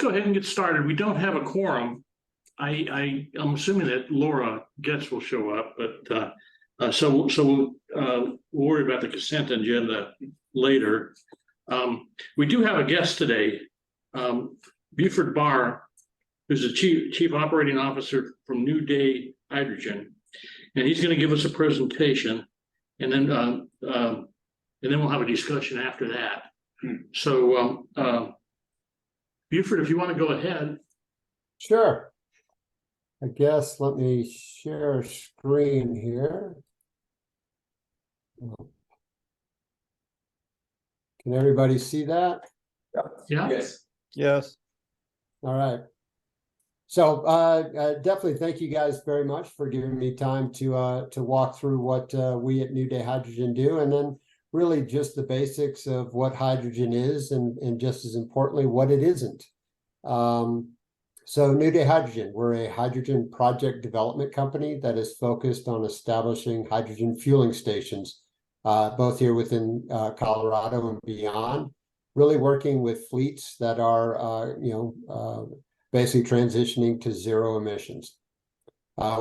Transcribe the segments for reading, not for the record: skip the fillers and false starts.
go ahead and get started. We don't have a quorum. I'm assuming that Laura Getz will show up, but so we'll worry about the consent agenda later. We do have a guest today, Buford Barr, who's the chief operating officer from New Day Hydrogen, and he's going to give us a presentation, and then we'll have a discussion after that. So, Buford, if you want to go ahead. Sure. I guess let me share screen here. Can everybody see that? Yeah. Yes. All right. So definitely thank you guys very much for giving me time to walk through what we at New Day Hydrogen do, and then really just the basics of what hydrogen is, and just as importantly, what it isn't. So New Day Hydrogen, we're a hydrogen project development company that is focused on establishing hydrogen fueling stations, both here within Colorado and beyond, really working with fleets that are, basically transitioning to zero emissions.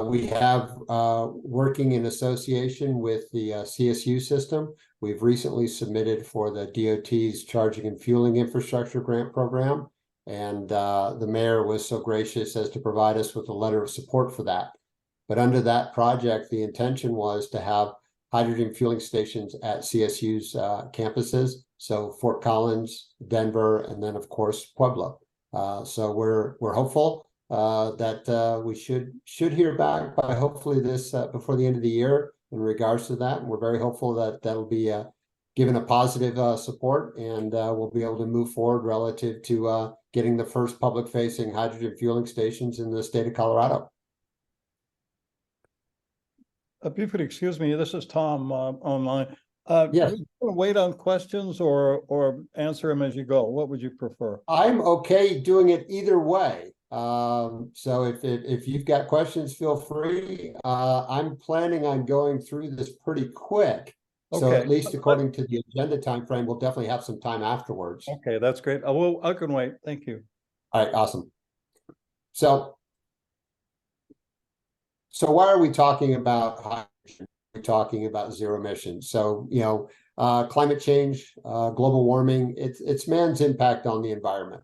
We have, working in association with the CSU system, we've recently submitted for the DOT's Charging and Fueling Infrastructure Grant Program. And the mayor was so gracious as to provide us with a letter of support for that. But under that project, the intention was to have hydrogen fueling stations at CSU's campuses. So Fort Collins, Denver, and then of course Pueblo. So we're hopeful that we should hear back by hopefully this before the end of the year in regards to that. And we're very hopeful that that'll be given a positive support, and we'll be able to move forward relative to getting the first public-facing hydrogen fueling stations in the state of Colorado. Buford, excuse me, this is Tom online. Yes. Do you want to wait on questions or answer them as you go? What would you prefer? I'm okay doing it either way. So if you've got questions, feel free. I'm planning on going through this pretty quick. So Okay. at least according to the agenda timeframe, we'll definitely have some time afterwards. Okay, that's great. I can wait. Thank you. All right, awesome. So why are we talking about hydrogen? We're talking about zero emissions. So, climate change, global warming, it's man's impact on the environment.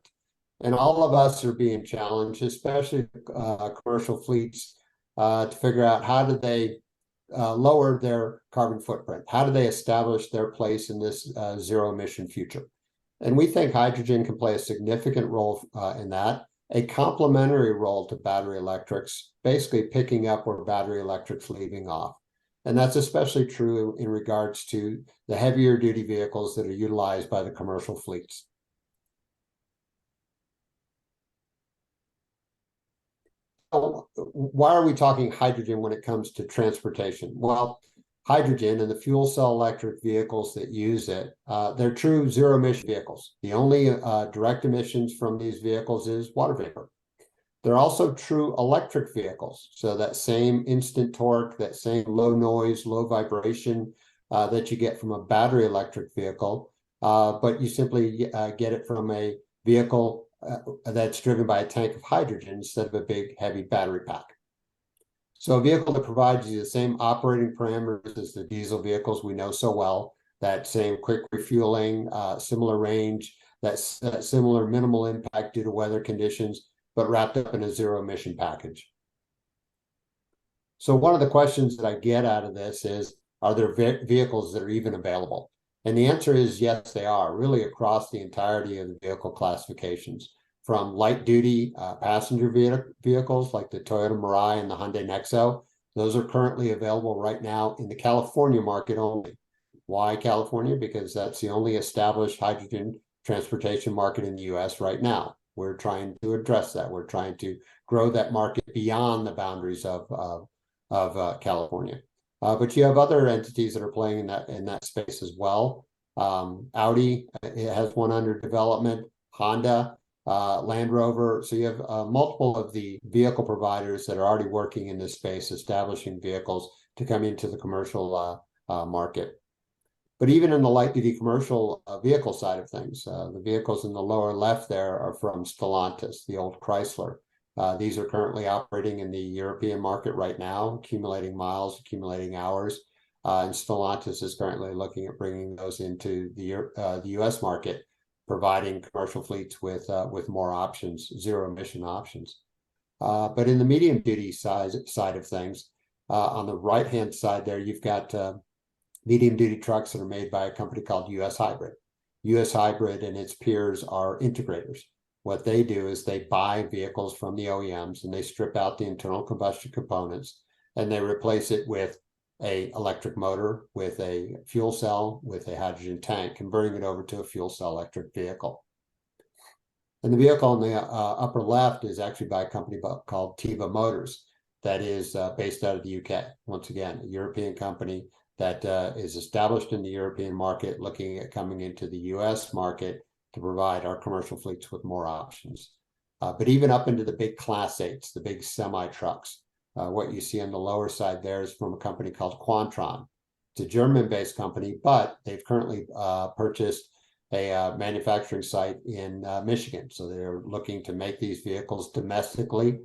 And all of us are being challenged, especially commercial fleets, to figure out how do they lower their carbon footprint? How do they establish their place in this zero emission future? And we think hydrogen can play a significant role in that, a complementary role to battery electrics, basically picking up where battery electrics leaving off. And that's especially true in regards to the heavier duty vehicles that are utilized by the commercial fleets. Why are we talking hydrogen when it comes to transportation? Well, hydrogen and the fuel cell electric vehicles that use it, they're true zero emission vehicles. The only direct emissions from these vehicles is water vapor. They're also true electric vehicles. So that same instant torque, that same low noise, low vibration that you get from a battery electric vehicle, but you simply get it from a vehicle that's driven by a tank of hydrogen instead of a big heavy battery pack. So a vehicle that provides you the same operating parameters as the diesel vehicles we know so well, that same quick refueling, similar range, that similar minimal impact due to weather conditions, but wrapped up in a zero emission package. So one of the questions that I get out of this is, are there vehicles that are even available? And the answer is yes, they are, really across the entirety of the vehicle classifications, from light duty passenger vehicles like the Toyota Mirai and the Hyundai Nexo. Those are currently available right now in the California market only. Why California? Because that's the only established hydrogen transportation market in the US right now. We're trying to address that. We're trying to grow that market beyond the boundaries of California. But you have other entities that are playing in that space as well. Audi has one under development, Honda, Land Rover. So you have multiple of the vehicle providers that are already working in this space, establishing vehicles to come into the commercial market. But even in the light-duty commercial vehicle side of things, the vehicles in the lower left there are from Stellantis, the old Chrysler. These are currently operating in the European market right now, accumulating miles, accumulating hours. And Stellantis is currently looking at bringing those into the U.S. market, providing commercial fleets with more options, zero emission options. But in the medium duty side of things, on the right hand side there, you've got medium duty trucks that are made by a company called US Hybrid. US Hybrid and its peers are integrators. What they do is they buy vehicles from the OEMs and they strip out the internal combustion components and they replace it with an electric motor, with a fuel cell, with a hydrogen tank, converting it over to a fuel cell electric vehicle. And the vehicle on the upper left is actually by a company called Tiva Motors that is based out of the UK. Once again, a European company that is established in the European market, looking at coming into the US market to provide our commercial fleets with more options. But even up into the big Class 8s, the big semi-trucks, what you see on the lower side there is from a company called Quantron. It's a German-based company, but they've currently purchased a manufacturing site in Michigan. So they're looking to make these vehicles domestically,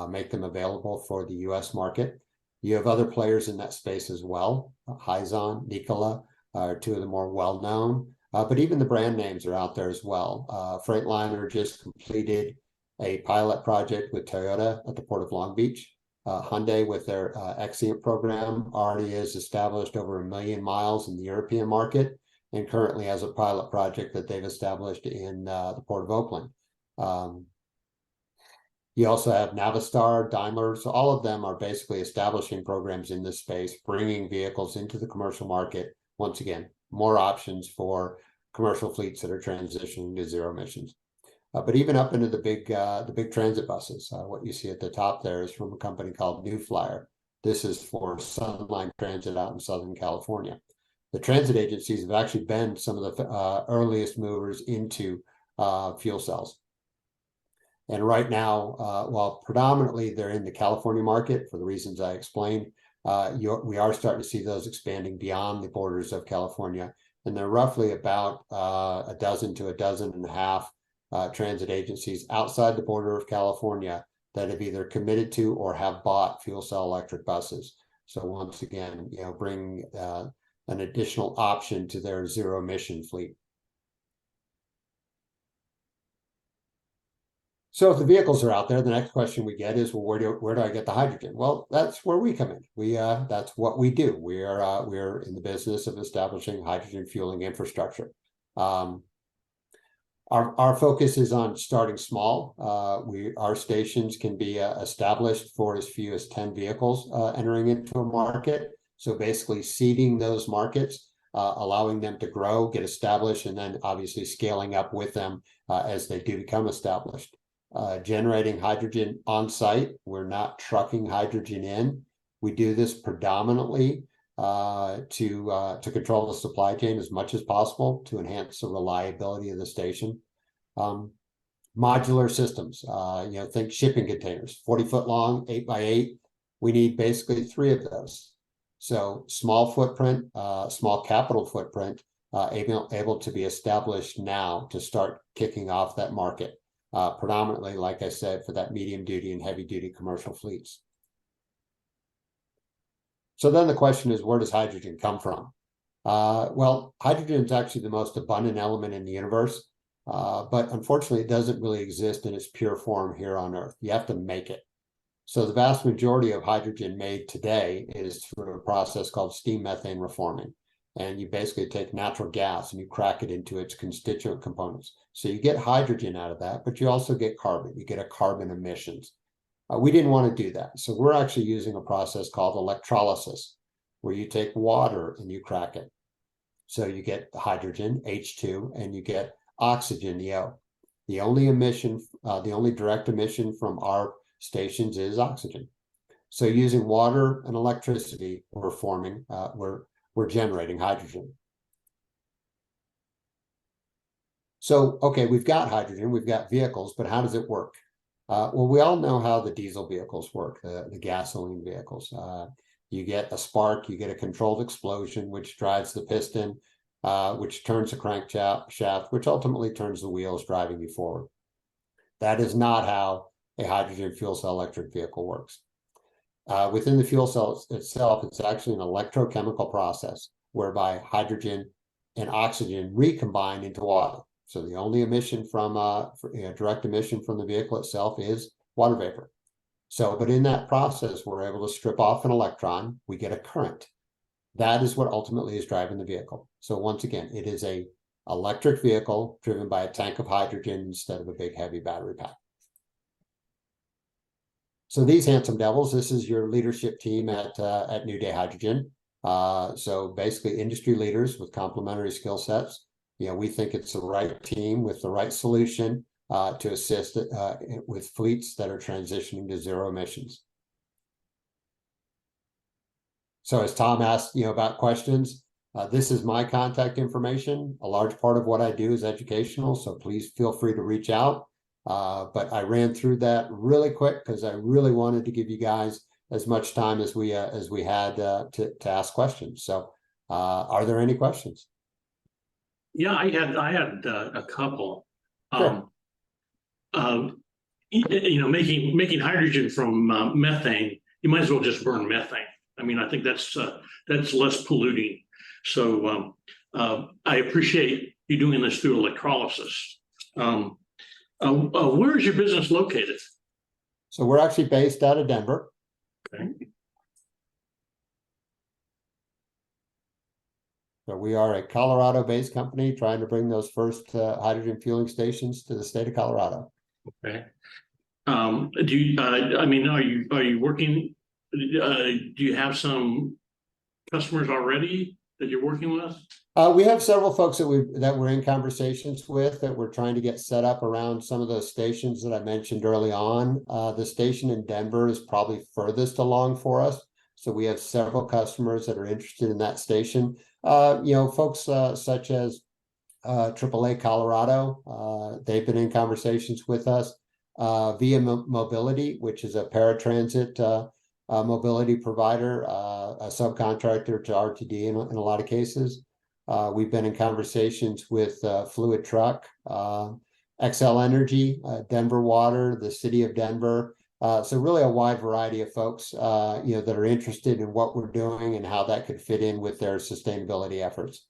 make them available for the US market. You have other players in that space as well. Hyzon, Nikola are two of the more well-known, but even the brand names are out there as well. Freightliner just completed a pilot project with Toyota at the Port of Long Beach. Hyundai, with their Exient program, already has established over 1 million miles in the European market and currently has a pilot project that they've established in the Port of Oakland. You also have Navistar, Daimler, so all of them are basically establishing programs in this space, bringing vehicles into the commercial market. Once again, more options for commercial fleets that are transitioning to zero emissions. But even up into the big transit buses, what you see at the top there is from a company called New Flyer. This is for Sunline Transit out in Southern California. The transit agencies have actually been some of the earliest movers into fuel cells. And right now, while predominantly they're in the California market for the reasons I explained, we are starting to see those expanding beyond the borders of California. And they're roughly about a dozen to a dozen and a half transit agencies outside the border of California that have either committed to or have bought fuel cell electric buses. So once again, bring an additional option to their zero emission fleet. So if the vehicles are out there, the next question we get is, well, where do I get the hydrogen? Well, that's where we come in. That's what we do. We're in the business of establishing hydrogen fueling infrastructure. Our focus is on starting small. Our stations can be established for as few as 10 vehicles entering into a market. So basically seeding those markets, allowing them to grow, get established, and then obviously scaling up with them as they do become established. Generating hydrogen on site. We're not trucking hydrogen in. We do this predominantly to control the supply chain as much as possible to enhance the reliability of the station. Modular systems, think shipping containers, 40-foot long, 8x8. We need basically 3 of those. So small footprint, small capital footprint, able to be established now to start kicking off that market. Predominantly, like I said, for that medium duty and heavy duty commercial fleets. So then the question is, where does hydrogen come from? Well, hydrogen is actually the most abundant element in the universe, but unfortunately, it doesn't really exist in its pure form here on Earth. You have to make it. So the vast majority of hydrogen made today is through a process called steam methane reforming. And you basically take natural gas and you crack it into its constituent components. So you get hydrogen out of that, but you also get carbon. You get a carbon emissions. We didn't want to do that. So we're actually using a process called electrolysis, where you take water and you crack it. So you get hydrogen, H2, and you get oxygen, the O. The only emission, the only direct emission from our stations is oxygen. So using water and electricity, we're generating hydrogen. So, okay, we've got hydrogen, we've got vehicles, but how does it work? Well, we all know how the diesel vehicles work, the gasoline vehicles. You get a spark, you get a controlled explosion, which drives the piston, which turns the crankshaft, which ultimately turns the wheels, driving you forward. That is not how a hydrogen fuel cell electric vehicle works. Within the fuel cell itself, it's actually an electrochemical process whereby hydrogen and oxygen recombine into water. So the only emission from direct emission from the vehicle itself is water vapor. So, but in that process, we're able to strip off an electron, we get a current. That is what ultimately is driving the vehicle. So once again, it is a electric vehicle driven by a tank of hydrogen instead of a big heavy battery pack. So these handsome devils, this is your leadership team at New Day Hydrogen. So basically industry leaders with complementary skill sets. You know, we think it's the right team with the right solution to assist with fleets that are transitioning to zero emissions. So as Tom asked, you know, about questions, this is my contact information. A large part of what I do is educational, so please feel free to reach out. But I ran through that really quick because I really wanted to give you guys as much time as we had to ask questions. So are there any questions? Yeah, I had a couple. Sure. You know, making hydrogen from methane, you might as well just burn methane. I mean, I think that's less polluting. So I appreciate you doing this through electrolysis. Where is your business located? So we're actually based out of Denver. Okay. So we are a Colorado-based company trying to bring those first hydrogen fueling stations to the state of Colorado. Okay. Do you? I mean, are you working? Do you have some customers already that you're working with? We have several folks that we're in conversations with that we're trying to get set up around some of those stations that I mentioned early on. The station in Denver is probably furthest along for us. So we have several customers that are interested in that station. You know, folks such as AAA Colorado, they've been in conversations with us. Via Mobility, which is a paratransit mobility provider, a subcontractor to RTD in a lot of cases. We've been in conversations with Fluid Truck, XL Energy, Denver Water, the city of Denver. So really a wide variety of folks, you know, that are interested in what we're doing and how that could fit in with their sustainability efforts.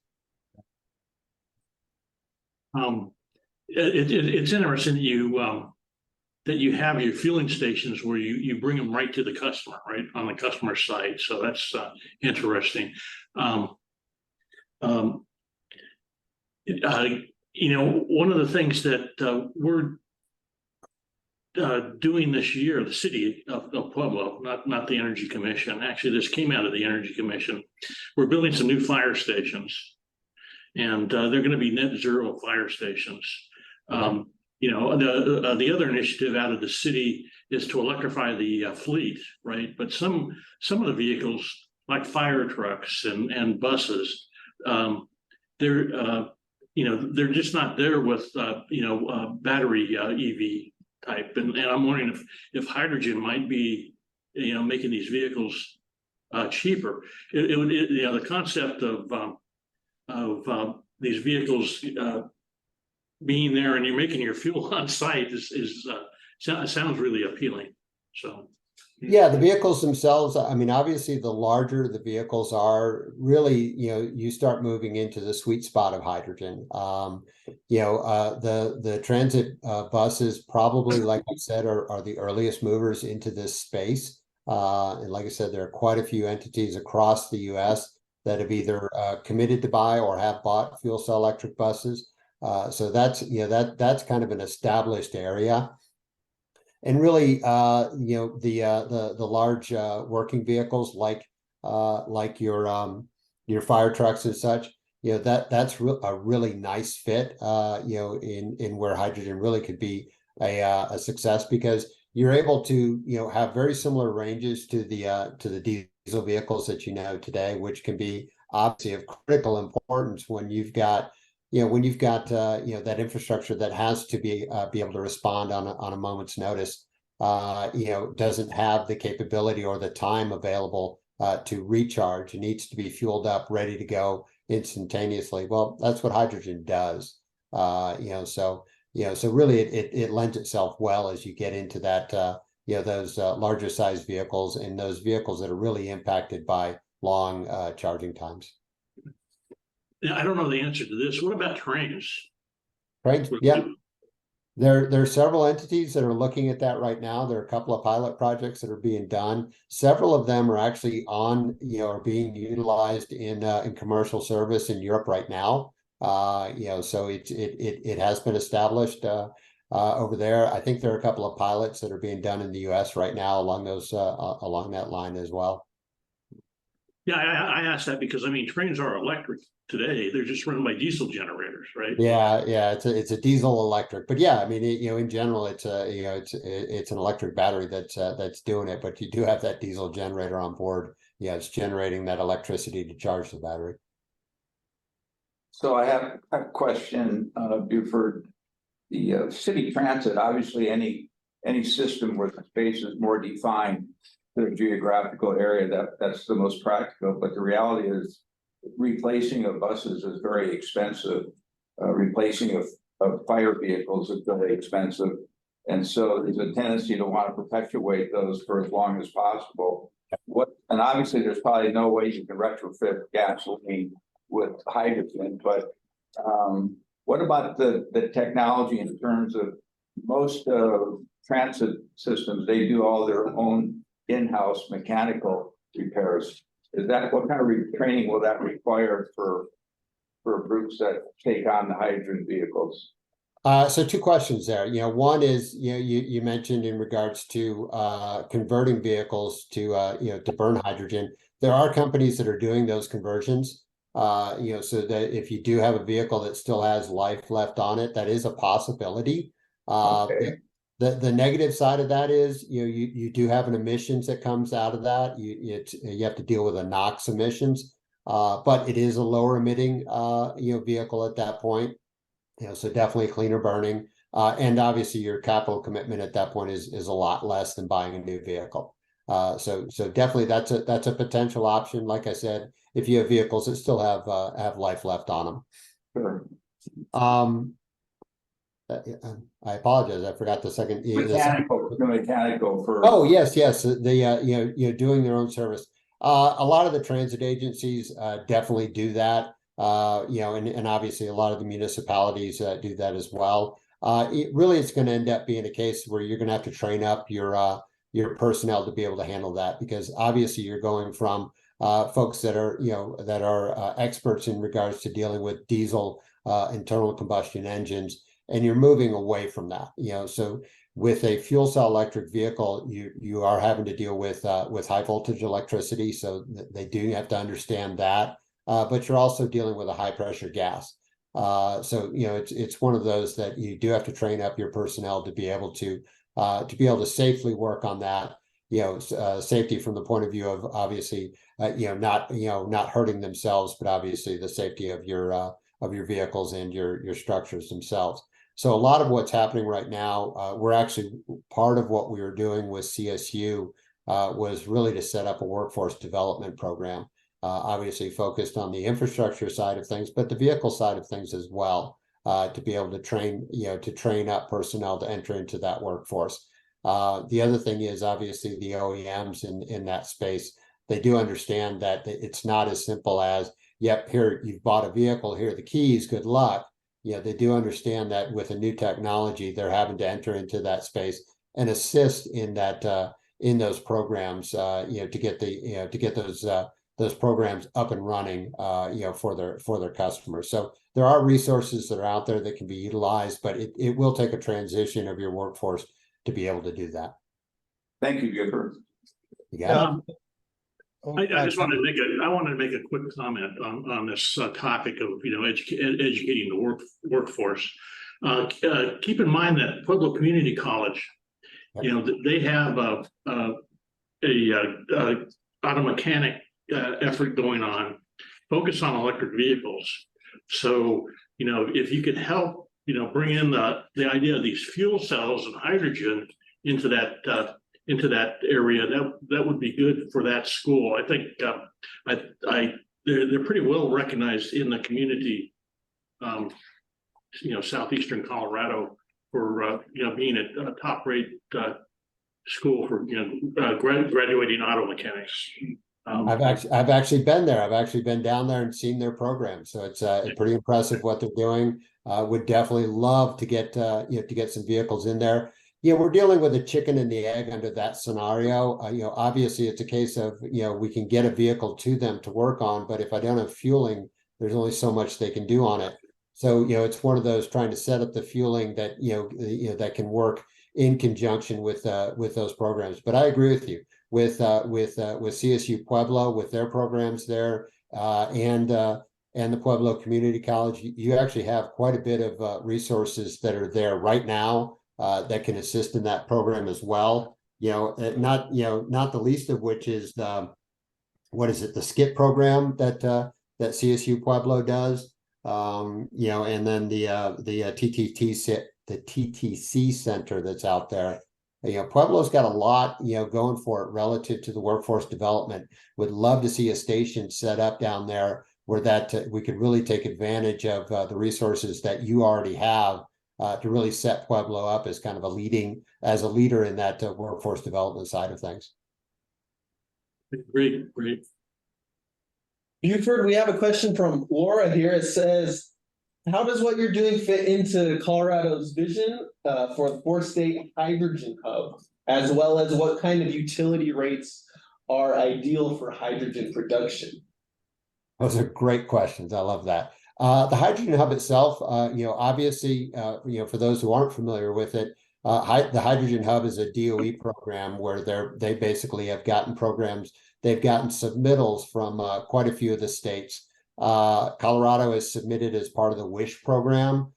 It's interesting that you have your fueling stations where you bring them right to the customer, right on the customer side. So that's interesting. You know, one of the things that we're doing this year, the city of Pueblo, not the Energy Commission. Actually, this came out of the Energy Commission. We're building some new fire stations, and they're going to be net zero fire stations. You know, the other initiative out of the city is to electrify the fleet, right? But some of the vehicles, like fire trucks and buses, they're you know, they're just not there with you know, battery EV type, and I'm wondering if hydrogen might be, you know, making these vehicles cheaper. You know, the concept of these vehicles being there and you're making your fuel on site sounds really appealing. So yeah, the vehicles themselves, I mean, obviously the larger the vehicles are, really, you know, you start moving into the sweet spot of hydrogen. You know, the transit buses probably, like I said, are the earliest movers into this space. And like I said, there are quite a few entities across the US that have either committed to buy or have bought fuel cell electric buses. So that's, you know, that's kind of an established area. And really, you know, the large working vehicles like your fire trucks and such, you know, that's a really nice fit, you know, in where hydrogen really could be a success, because you're able to, you know, have very similar ranges to the diesel vehicles that you know today, which can be obviously of critical importance when you've got, you know, you know, that infrastructure that has to be able to respond on a moment's notice, you know, doesn't have the capability or the time available to recharge. It needs to be fueled up, ready to go instantaneously. Well, that's what hydrogen does. So really it lends itself well as you get into that, those larger size vehicles and those vehicles that are really impacted by long charging times. Yeah, I don't know the answer to this. What about trains? Right? Yeah. There are several entities that are looking at that right now. There are a couple of pilot projects that are being done. Several of them are actually are being utilized in commercial service in Europe right now. So it has been established over there. I think there are a couple of pilots that are being done in the U.S. right now along that line as well. Yeah, I asked that because I mean trains are electric today. They're just run by diesel generators, right? Yeah, it's a diesel electric, but yeah, I mean, in general, it's an electric battery that's doing it, but you do have that diesel generator on board. Yeah, it's generating that electricity to charge the battery. So I have a question, Buford. The city transit, obviously, any system where the space is more defined to a geographical area, that's the most practical. But the reality is, replacing of buses is very expensive. Replacing of fire vehicles is very expensive. And so there's a tendency to want to perpetuate those for as long as possible. And obviously there's probably no way you can retrofit gasoline with hydrogen, but what about the technology in terms of most transit systems? They do all their own in-house mechanical repairs. Is that what kind of training will that require for groups that take on the hydrogen vehicles? So two questions there. One is, you mentioned in regards to converting vehicles to burn hydrogen. There are companies that are doing those conversions. So that if you do have a vehicle that still has life left on it, that is a possibility. Okay. The negative side of that is, you do have an emissions that comes out of that. You have to deal with a NOx emissions, but it is a lower emitting vehicle at that point. So definitely cleaner burning, and obviously your capital commitment at that point is a lot less than buying a new vehicle. So definitely that's a potential option. Like I said, if you have vehicles that still have life left on them. Sure. I apologize. I forgot the second. Mechanical for. Oh yes. Doing their own service. A lot of the transit agencies definitely do that. And obviously a lot of the municipalities do that as well. It's going to end up being a case where you're going to have to train up your personnel to be able to handle that, because obviously you're going from folks that are experts in regards to dealing with diesel internal combustion engines, and you're moving away from that. So with a fuel cell electric vehicle, you are having to deal with high voltage electricity, so they do have to understand that. But you're also dealing with a high pressure gas. So it's one of those that you do have to train up your personnel to be able to safely work on that. Safety from the point of view of obviously not hurting themselves, but obviously the safety of your vehicles and your structures themselves. So a lot of what's happening right now, we're actually, part of what we were doing with CSU was really to set up a workforce development program. Obviously focused on the infrastructure side of things, but the vehicle side of things as well, to be able to train up personnel to enter into that workforce. The other thing is obviously the OEMs in that space, they do understand that it's not as simple as, yep, here you've bought a vehicle, here are the keys, good luck. They do understand that with a new technology, they're having to enter into that space and assist in that in those programs, to get those programs up and running, for their customers. So there are resources that are out there that can be utilized, but it will take a transition of your workforce to be able to do that. Thank you, Gifford. You got it? I just wanted to make a quick comment on this topic of educating the workforce. Keep in mind that Pueblo Community College, they have a auto mechanic effort going on, focus on electric vehicles. So if you could help bring in the idea of these fuel cells and hydrogen into that area, that would be good for that school. I think they're pretty well recognized in the community. Southeastern Colorado for, being a top rate, school for, graduating auto mechanics. I've actually been there. I've actually been down there and seen their program. So it's pretty impressive what they're doing. Would definitely love to get to get some vehicles in there. We're dealing with a chicken and the egg under that scenario. Obviously it's a case of, we can get a vehicle to them to work on, but if I don't have fueling, there's only so much they can do on it. So, it's one of those trying to set up the fueling that, that can work in conjunction with those programs. But I agree with you with CSU Pueblo, with their programs there, and the Pueblo Community College. You actually have quite a bit of resources that are there right now that can assist in that program as well. Not the least of which is the SKIP program that CSU Pueblo does. And then the TTC center that's out there. Pueblo's got a lot, going for it relative to the workforce development. Would love to see a station set up down there where we could really take advantage of the resources that you already have to really set Pueblo up as kind of a leader in that workforce development side of things. Great. Buford, we have a question from Laura here. It says, how does what you're doing fit into Colorado's vision for the 4-state hydrogen hub, as well as what kind of utility rates are ideal for hydrogen production? Those are great questions. I love that. The hydrogen hub itself, obviously, for those who aren't familiar with it, the hydrogen hub is a DOE program where they basically have gotten programs. They've gotten submittals from quite a few of the states. Colorado is submitted as part of the WISH program,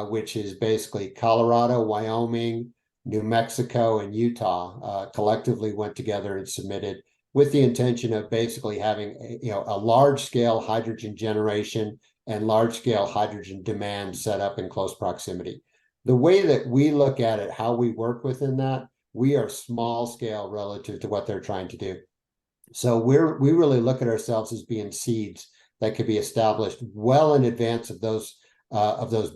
which is basically Colorado, Wyoming, New Mexico, and Utah collectively went together and submitted with the intention of basically having a large-scale hydrogen generation and large-scale hydrogen demand set up in close proximity. The way that we look at it, how we work within that, we are small scale relative to what they're trying to do. So we really look at ourselves as being seeds that could be established well in advance of those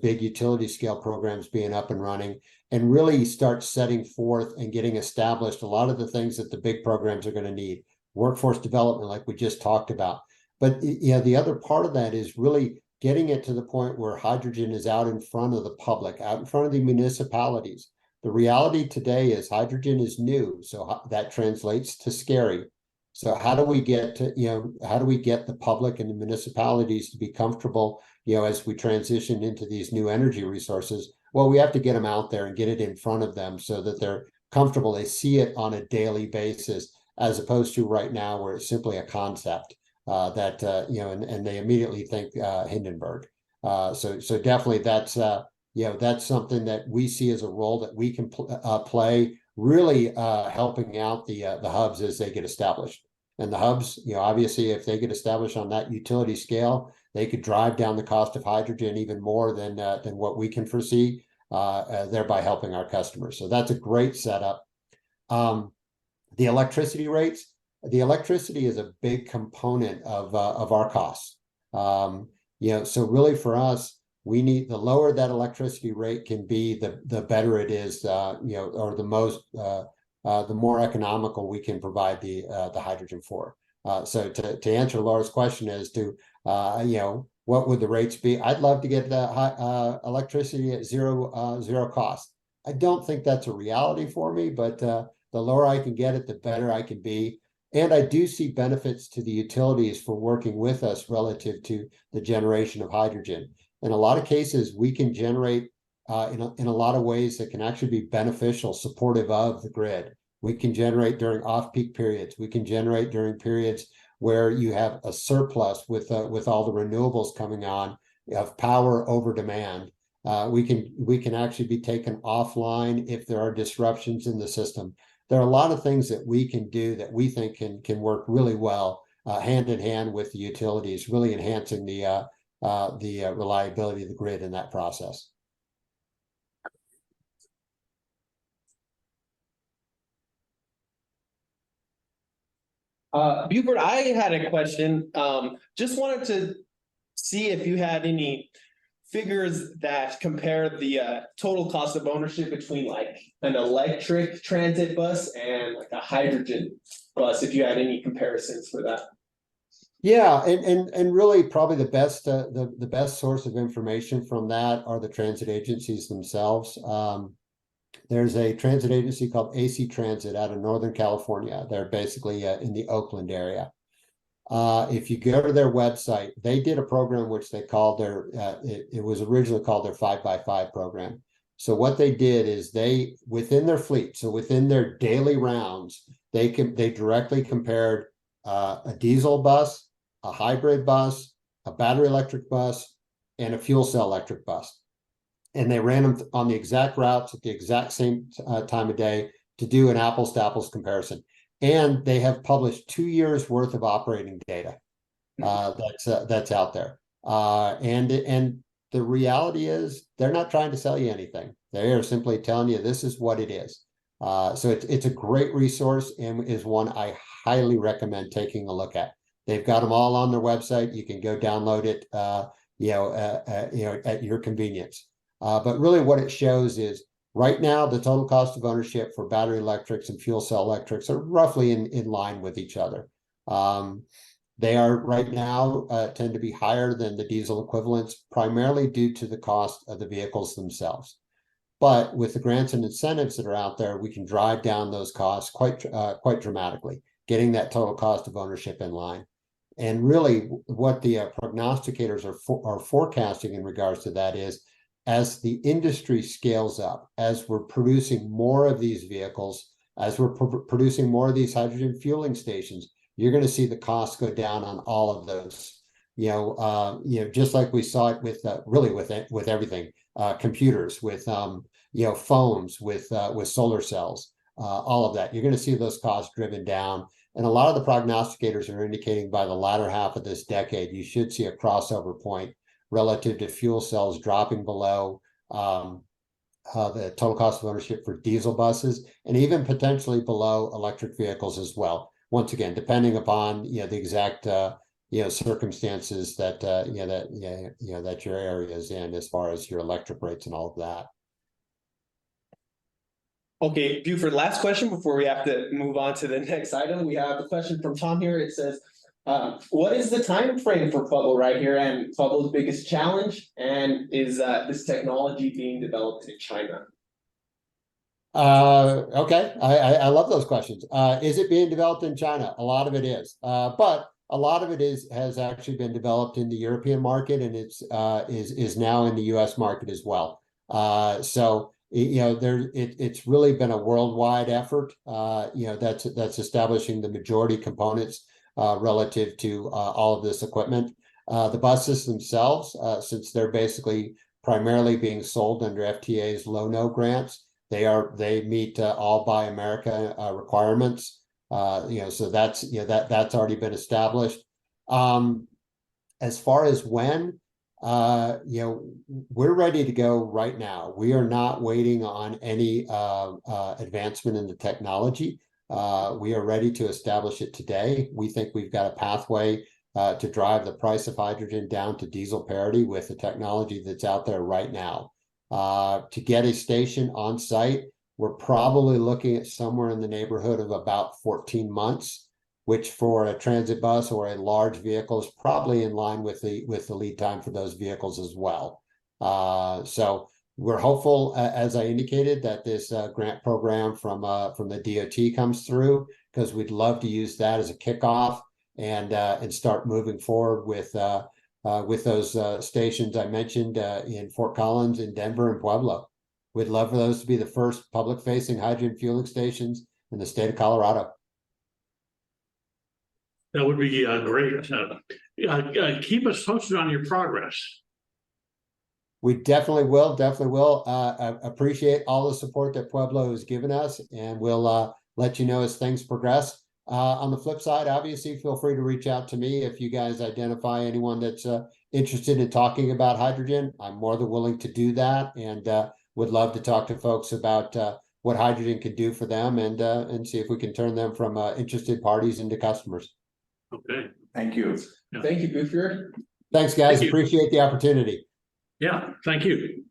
big utility scale programs being up and running, and really start setting forth and getting established a lot of the things that the big programs are going to need. Workforce development, like we just talked about. But the other part of that is really getting it to the point where hydrogen is out in front of the public, out in front of the municipalities. The reality today is hydrogen is new, so that translates to scary. So how do we get the public and the municipalities to be comfortable, as we transition into these new energy resources? Well, we have to get them out there and get it in front of them so that they're comfortable. They see it on a daily basis, as opposed to right now where it's simply a concept and they immediately think Hindenburg. So definitely that's something that we see as a role that we can play, really helping out the hubs as they get established. And the hubs, obviously, if they get established on that utility scale, they could drive down the cost of hydrogen even more than what we can foresee, thereby helping our customers. So that's a great setup. The electricity rates. The electricity is a big component of our costs. So really for us, we need, the lower that electricity rate can be, the better it is, or the more economical we can provide the hydrogen for. So to answer Laura's question as to, what would the rates be? I'd love to get the electricity at zero cost. I don't think that's a reality for me, but the lower I can get it, the better I can be. And I do see benefits to the utilities for working with us relative to the generation of hydrogen. In a lot of cases, we can generate in a lot of ways that can actually be beneficial, supportive of the grid. We can generate during off-peak periods. We can generate during periods where you have a surplus with all the renewables coming on of power over demand. We can actually be taken offline if there are disruptions in the system. There are a lot of things that we can do that we think can work really well hand in hand with the utilities, really enhancing the reliability of the grid in that process. Buford, I had a question. Just wanted to see if you had any figures that compare the total cost of ownership between like an electric transit bus and like a hydrogen bus, if you had any comparisons for that. Yeah, and really probably the best source of information from that are the transit agencies themselves. There's a transit agency called AC Transit out of Northern California. They're basically in the Oakland area. If you go to their website, they did a program which they called it was originally called their 5x5 program. So what they did is they, within their fleet, so within their daily rounds, they directly compared a diesel bus, a hybrid bus, a battery electric bus, and a fuel cell electric bus. And they ran them on the exact routes at the exact same time of day to do an apples to apples comparison. And they have published 2 years worth of operating data that's out there. And the reality is they're not trying to sell you anything. They are simply telling you this is what it is. So it's a great resource and is one I highly recommend taking a look at. They've got them all on their website. You can go download it, at your convenience. But really what it shows is right now, the total cost of ownership for battery electrics and fuel cell electrics are roughly in line with each other. They are right now tend to be higher than the diesel equivalents, primarily due to the cost of the vehicles themselves. But with the grants and incentives that are out there, we can drive down those costs quite dramatically, getting that total cost of ownership in line. And really what the prognosticators are forecasting in regards to that is, as the industry scales up, as we're producing more of these vehicles, as we're producing more of these hydrogen fueling stations, you're going to see the costs go down on all of those. Just like we saw it with with everything, computers, with phones, with solar cells, all of that. You're going to see those costs driven down. And a lot of the prognosticators are indicating by the latter half of this decade, you should see a crossover point relative to fuel cells dropping below the total cost of ownership for diesel buses, and even potentially below electric vehicles as well. Once again, depending upon the exact circumstances that that your area is in, as far as your electric rates and all of that. Okay, Buford, last question before we have to move on to the next item. We have a question from Tom here. It says, what is the time frame for Pueblo right here, and Pueblo's biggest challenge? And is this technology being developed in China? Okay, I love those questions. Is it being developed in China? A lot of it is, but a lot of it has actually been developed in the European market, and is now in the U.S. market as well. So it's really been a worldwide effort. That's establishing the majority components relative to all of this equipment. The buses themselves, since they're basically primarily being sold under FTA's low-no grants, they meet all Buy America requirements. So that's already been established. As far as when, we're ready to go right now. We are not waiting on any advancement in the technology. We are ready to establish it today. We think we've got a pathway to drive the price of hydrogen down to diesel parity with the technology that's out there right now. To get a station on site, we're probably looking at somewhere in the neighborhood of about 14 months, which for a transit bus or a large vehicle is probably in line with the lead time for those vehicles as well. So we're hopeful, as I indicated, that this grant program from the DOT comes through, because we'd love to use that as a kickoff and start moving forward with those stations I mentioned in Fort Collins, in Denver, and Pueblo. We'd love for those to be the first public-facing hydrogen fueling stations in the state of Colorado. That would be great. Keep us posted on your progress. We definitely will. Appreciate all the support that Pueblo has given us, and we'll let you know as things progress. On the flip side, obviously, feel free to reach out to me if you guys identify anyone that's interested in talking about hydrogen. I'm more than willing to do that, and would love to talk to folks about what hydrogen could do for them and see if we can turn them from interested parties into customers. Okay, Thank you. Thank you, Buford. Thanks, guys. Thank you. Appreciate the opportunity. yeah, thank you.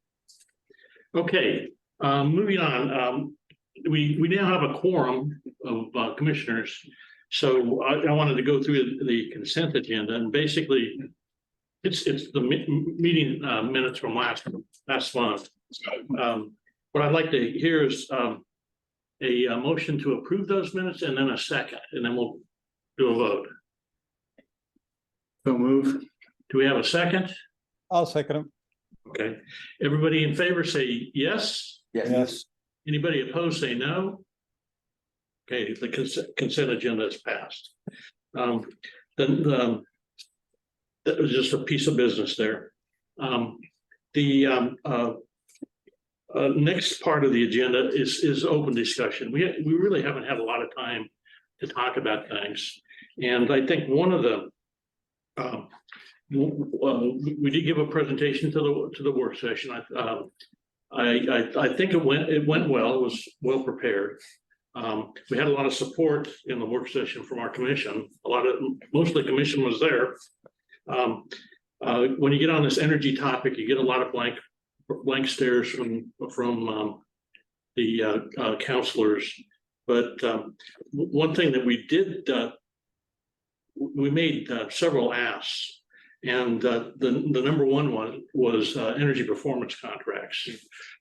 Okay, moving on, we now have a quorum of commissioners. So I wanted to go through the consent agenda, and basically it's the meeting minutes from last month. What I'd like to hear is a motion to approve those minutes and then a second, and then we'll do a vote. So move. Do we have a second? I'll second them. Okay, everybody in favor say yes. Yes. Anybody opposed, say no. Okay, the consent agenda is passed. Then that was just a piece of business there. The next part of the agenda is open discussion. We really haven't had a lot of time to talk about things, and I think one of the we did give a presentation to the work session. I think it went well. It was well prepared. We had a lot of support in the work session from our commission. Most of the commission was there. When you get on this energy topic, you get a lot of blank stares from the counselors. But one thing that we did, we made several asks. And the number one was energy performance contracts.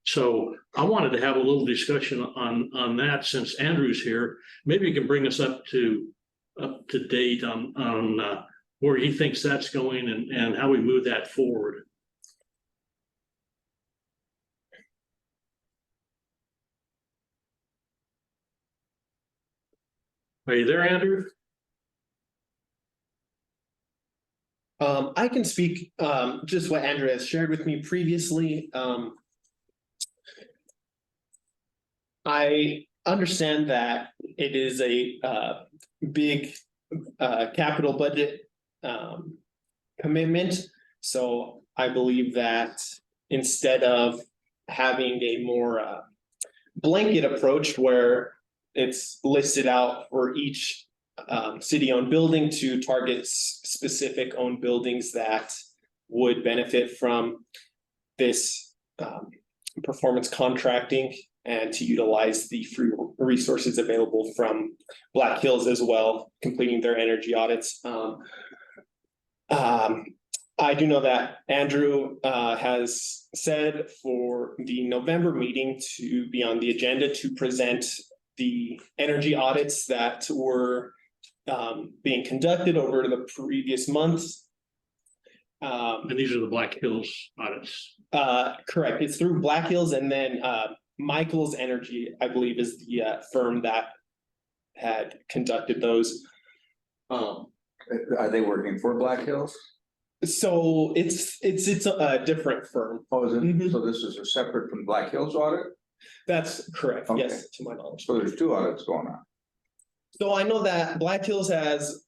So I wanted to have a little discussion on that since Andrew's here. Maybe you can bring us up to date on where he thinks that's going and how we move that forward. Are you there, Andrew? I can speak just what Andrew has shared with me previously. I understand that it is a big capital budget commitment. So I believe that instead of having a more blanket approach where it's listed out for each city-owned building to target specific owned buildings that would benefit from this performance contracting and to utilize the free resources available from Black Hills as well, completing their energy audits. I do know that Andrew has said for the November meeting to be on the agenda to present the energy audits that were being conducted over the previous months. And these are the Black Hills audits. Correct. It's through Black Hills, and then Michael's Energy, I believe, is the firm that had conducted those. Are they working for Black Hills? So it's a different firm. Oh, is it? Mhm. So this is a separate from Black Hills audit? That's correct. Okay. Yes, to my knowledge. So there's two audits going on. So I know that Black Hills has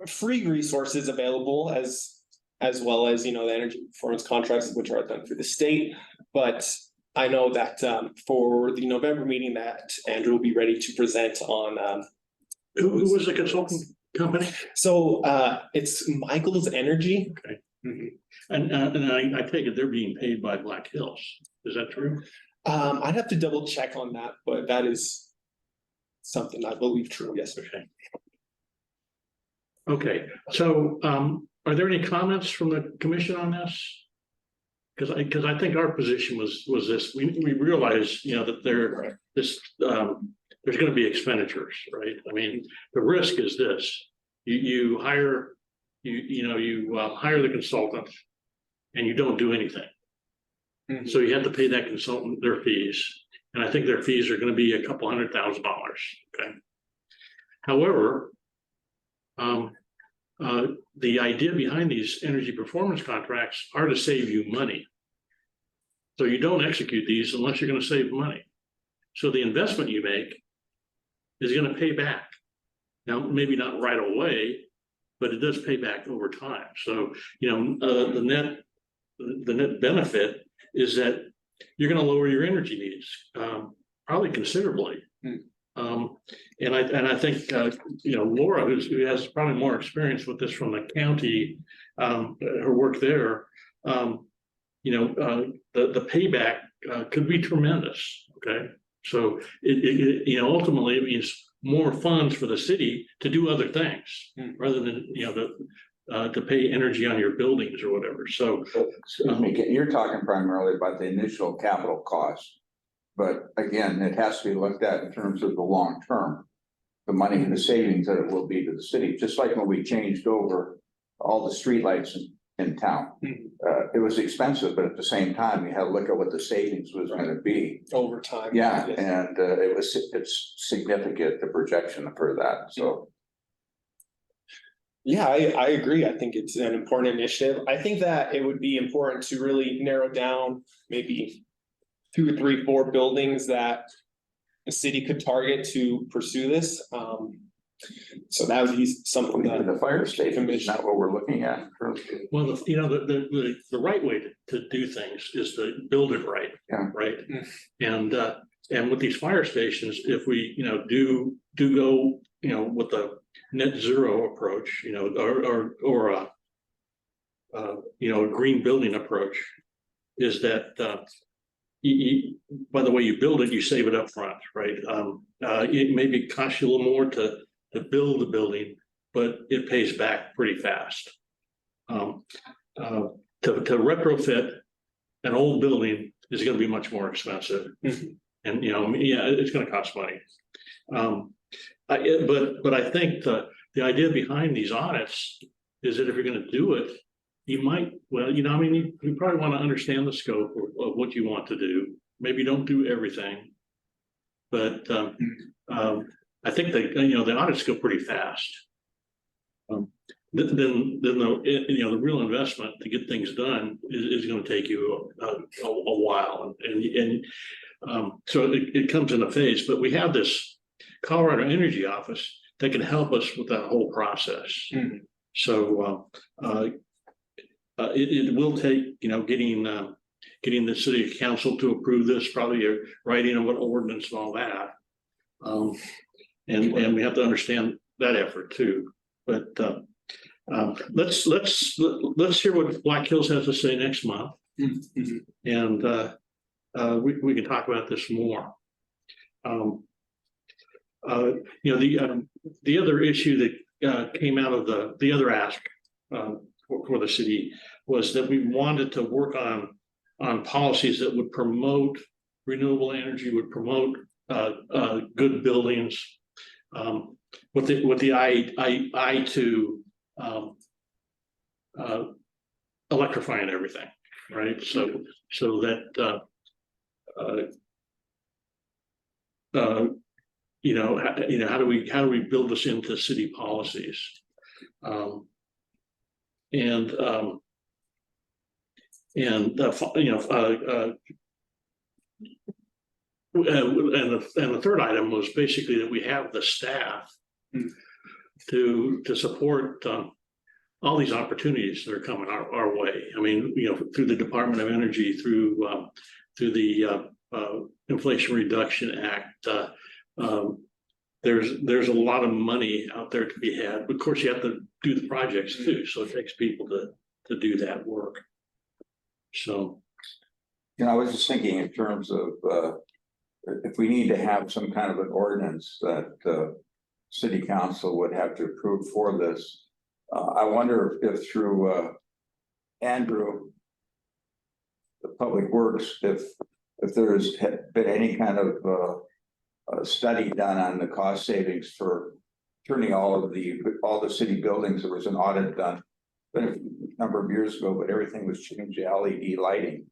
free resources available as well as, the energy performance contracts, which are done through the state. But I know that for the November meeting that Andrew will be ready to present on. Who was the consulting company? So it's Michael's Energy. Okay. Mhm. And I take it they're being paid by Black Hills. Is that true? I'd have to double check on that, but that is something I believe true. Yes. Okay. Okay, so are there any comments from the commission on this? Because I think our position was this, we realize, that there's going to be expenditures, right? I mean, the risk is this, you hire, you hire the consultant and you don't do anything. Mhm. So you have to pay that consultant their fees. And I think their fees are going to be a couple $100,000, okay? However, the idea behind these energy performance contracts are to save you money. So you don't execute these unless you're going to save money. So the investment you make is going to pay back. Now, maybe not right away, but it does pay back over time. So, the net benefit is that you're gonna lower your energy needs, probably considerably. And I think, Laura, who has probably more experience with this from the county, her work there, the payback could be tremendous, okay? So ultimately it means more funds for the city to do other things rather than, to pay energy on your buildings or whatever. So, Excuse me, you're talking primarily about the initial capital cost. But again, it has to be looked at in terms of the long term, the money and the savings that it will be to the city, just like when we changed over all the streetlights in town. It was expensive, but at the same time, you had to look at what the savings was going to be. Over time. Yeah, and it's significant, the projection for that, so. Yeah, I agree. I think it's an important initiative. I think that it would be important to really narrow down maybe 2 or 3, 4 buildings that the city could target to pursue this. So that would be something that The fire station is not what we're looking at in terms of. well, the right way to do things is to build it right. Yeah. Right. And with these fire stations, if we, do go, with the net zero approach, or a green building approach, is that by the way you build it, you save it up front, right? It maybe costs you a little more to build the building, but it pays back pretty fast. To retrofit an old building is going to be much more expensive, and it's going to cost money. But I think the idea behind these audits is that if you're going to do it, you might, you probably want to understand the scope of what you want to do. Maybe don't do everything, but I think that the audits go pretty fast. Then the real investment to get things done is going to take you a while, and so it comes in a phase. But we have this Colorado Energy Office that can help us with that whole process. So it will take getting the city council to approve this, probably a writing of an ordinance and all that, and we have to understand that effort too. But let's hear what Black Hills has to say next month, and we can talk about this more. The other issue that came out of the other ask for the city was that we wanted to work on policies that would promote renewable energy, would promote good buildings, with the eye to electrifying everything, right? So that how do we build this into city policies? And the third item was basically that we have the staff to support all these opportunities that are coming our way. I mean, through the Department of Energy, through the Inflation Reduction Act. There's a lot of money out there to be had. Of course, you have to do the projects too, so it takes people to do that work. So, I was just thinking in terms of if we need to have some kind of an ordinance that city council would have to approve for this. I wonder if through Andrew, the Public Works, if there's been any kind of study done on the cost savings for turning all the city buildings. There was an audit done a number of years ago, but everything was changed to LED lighting.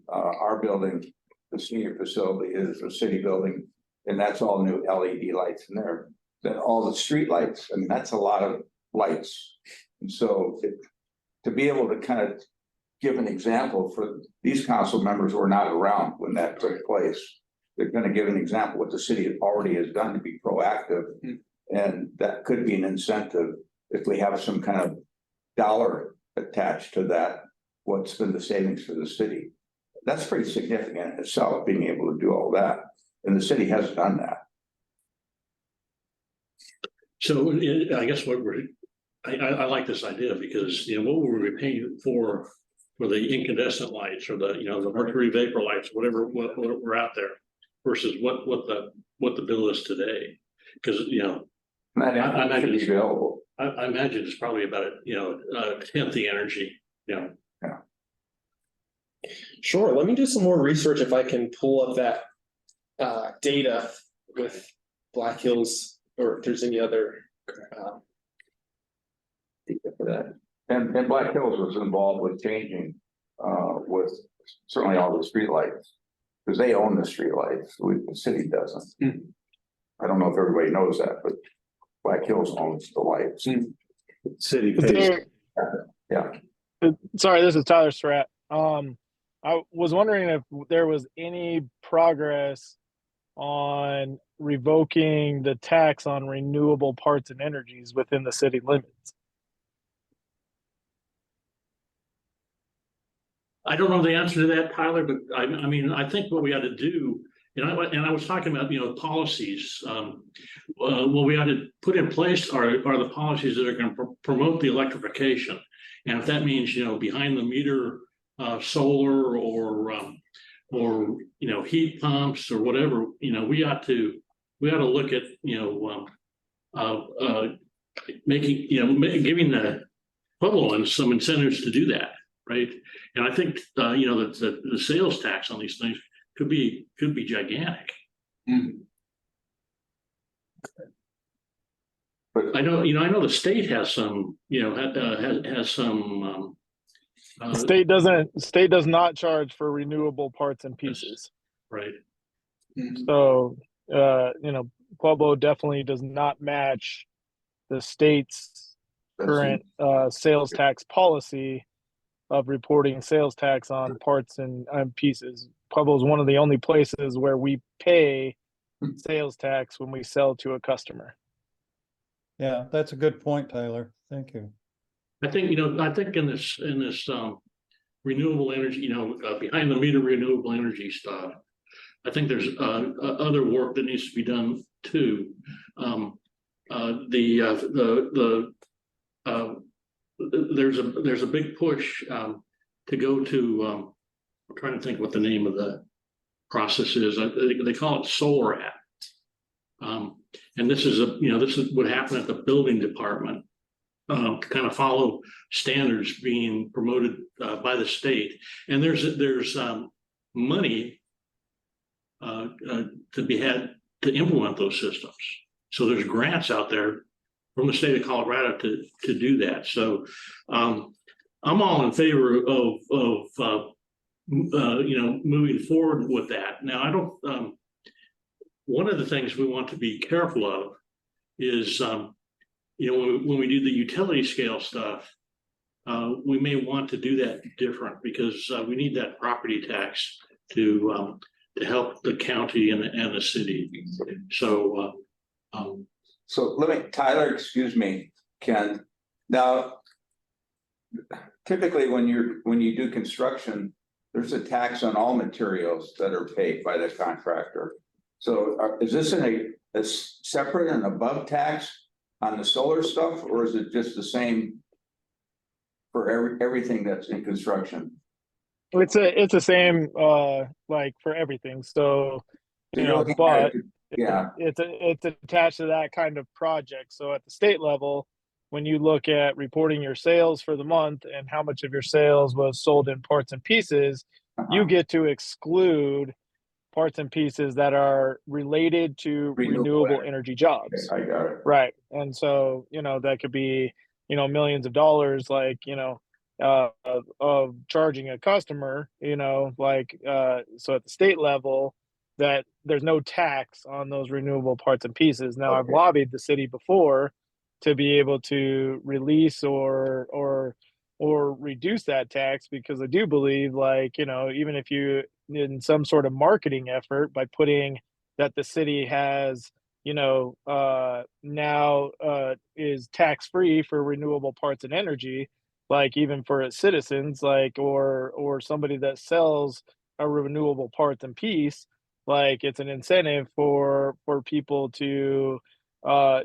Our building, the senior facility, is a city building, and that's all new LED lights in there. Then all the street lights, I mean, that's a lot of lights. And so to be able to kind of give an example for these council members who were not around when that took place, they're going to give an example what the city already has done to be proactive. And that could be an incentive if we have some kind of dollar attached to that, what's been the savings for the city. that's pretty significant in itself, being able to do all that, and the city hasn't done that. So I guess I like this idea because, what were we paying for the incandescent lights or the mercury vapor lights, whatever, what were out there versus what the bill is today? Because, That I should be just- available. I imagine it's probably about, a tenth the energy, Sure, let me do some more research if I can pull up that data with Black Hills, or if there's any other data for that. And Black Hills was involved with changing, with certainly all the streetlights, because they own the streetlights, the city doesn't. Hmm. I don't know if everybody knows that, but Black Hills owns the lights. city Is pays. there- Yeah, Sorry, this is Tyler Strat. I was wondering if there was any progress on revoking the tax on renewable parts and energies within the city limits. I don't know the answer to that, Tyler, but I mean, I think what we ought to do, and I was talking about, policies. What we ought to put in place are the policies that are going to promote the electrification. And if that means, behind the meter, solar or heat pumps or whatever, we ought to look at, making, giving the Puebloans some incentives to do that. Right. And I think, that the sales tax on these things could be gigantic. but I know the state has some, has some, The state does not charge for renewable parts and pieces. right. So, Pueblo definitely does not match the state's that's- current sales tax policy of reporting sales tax on parts and pieces. Pueblo is one of the only places where we pay sales tax when we sell to a customer. Yeah, that's a good point, Tyler. Thank you. I think, in this, renewable energy, behind the meter renewable energy stuff, I think there's, other work that needs to be done too. There's a big push, to go to, I'm trying to think what the name of the process is. They call it Solar Act. And this is what happened at the building department, to kind of follow standards being promoted by the state. And there's money to be had to implement those systems. So there's grants out there from the state of Colorado to do that. So I'm all in favor of moving forward with that. Now, I don't. One of the things we want to be careful of is, when we do the utility scale stuff, we may want to do that different because we need that property tax to help the county and the city. So. So Tyler, excuse me, Ken. Now, typically when you do construction, there's a tax on all materials that are paid by the contractor. So is this a separate and above tax on the solar stuff, or is it just the same for everything that's in construction? It's the same like for everything. So looking but at it, yeah, it's attached to that kind of project. So at the state level, when you look at reporting your sales for the month and how much of your sales was sold in parts and pieces, you get to exclude parts and pieces that are related to renewable energy jobs. I got it. Right. And so, that could be, millions of dollars, like, of charging a customer, so at the state level, that there's no tax on those renewable parts and pieces. Now, I've lobbied the city before to be able to release or reduce that tax, because I do believe, even if you, in some sort of marketing effort, by putting that the city has, now is tax free for renewable parts and energy, even for its citizens, or somebody that sells a renewable parts and piece, like it's an incentive for people to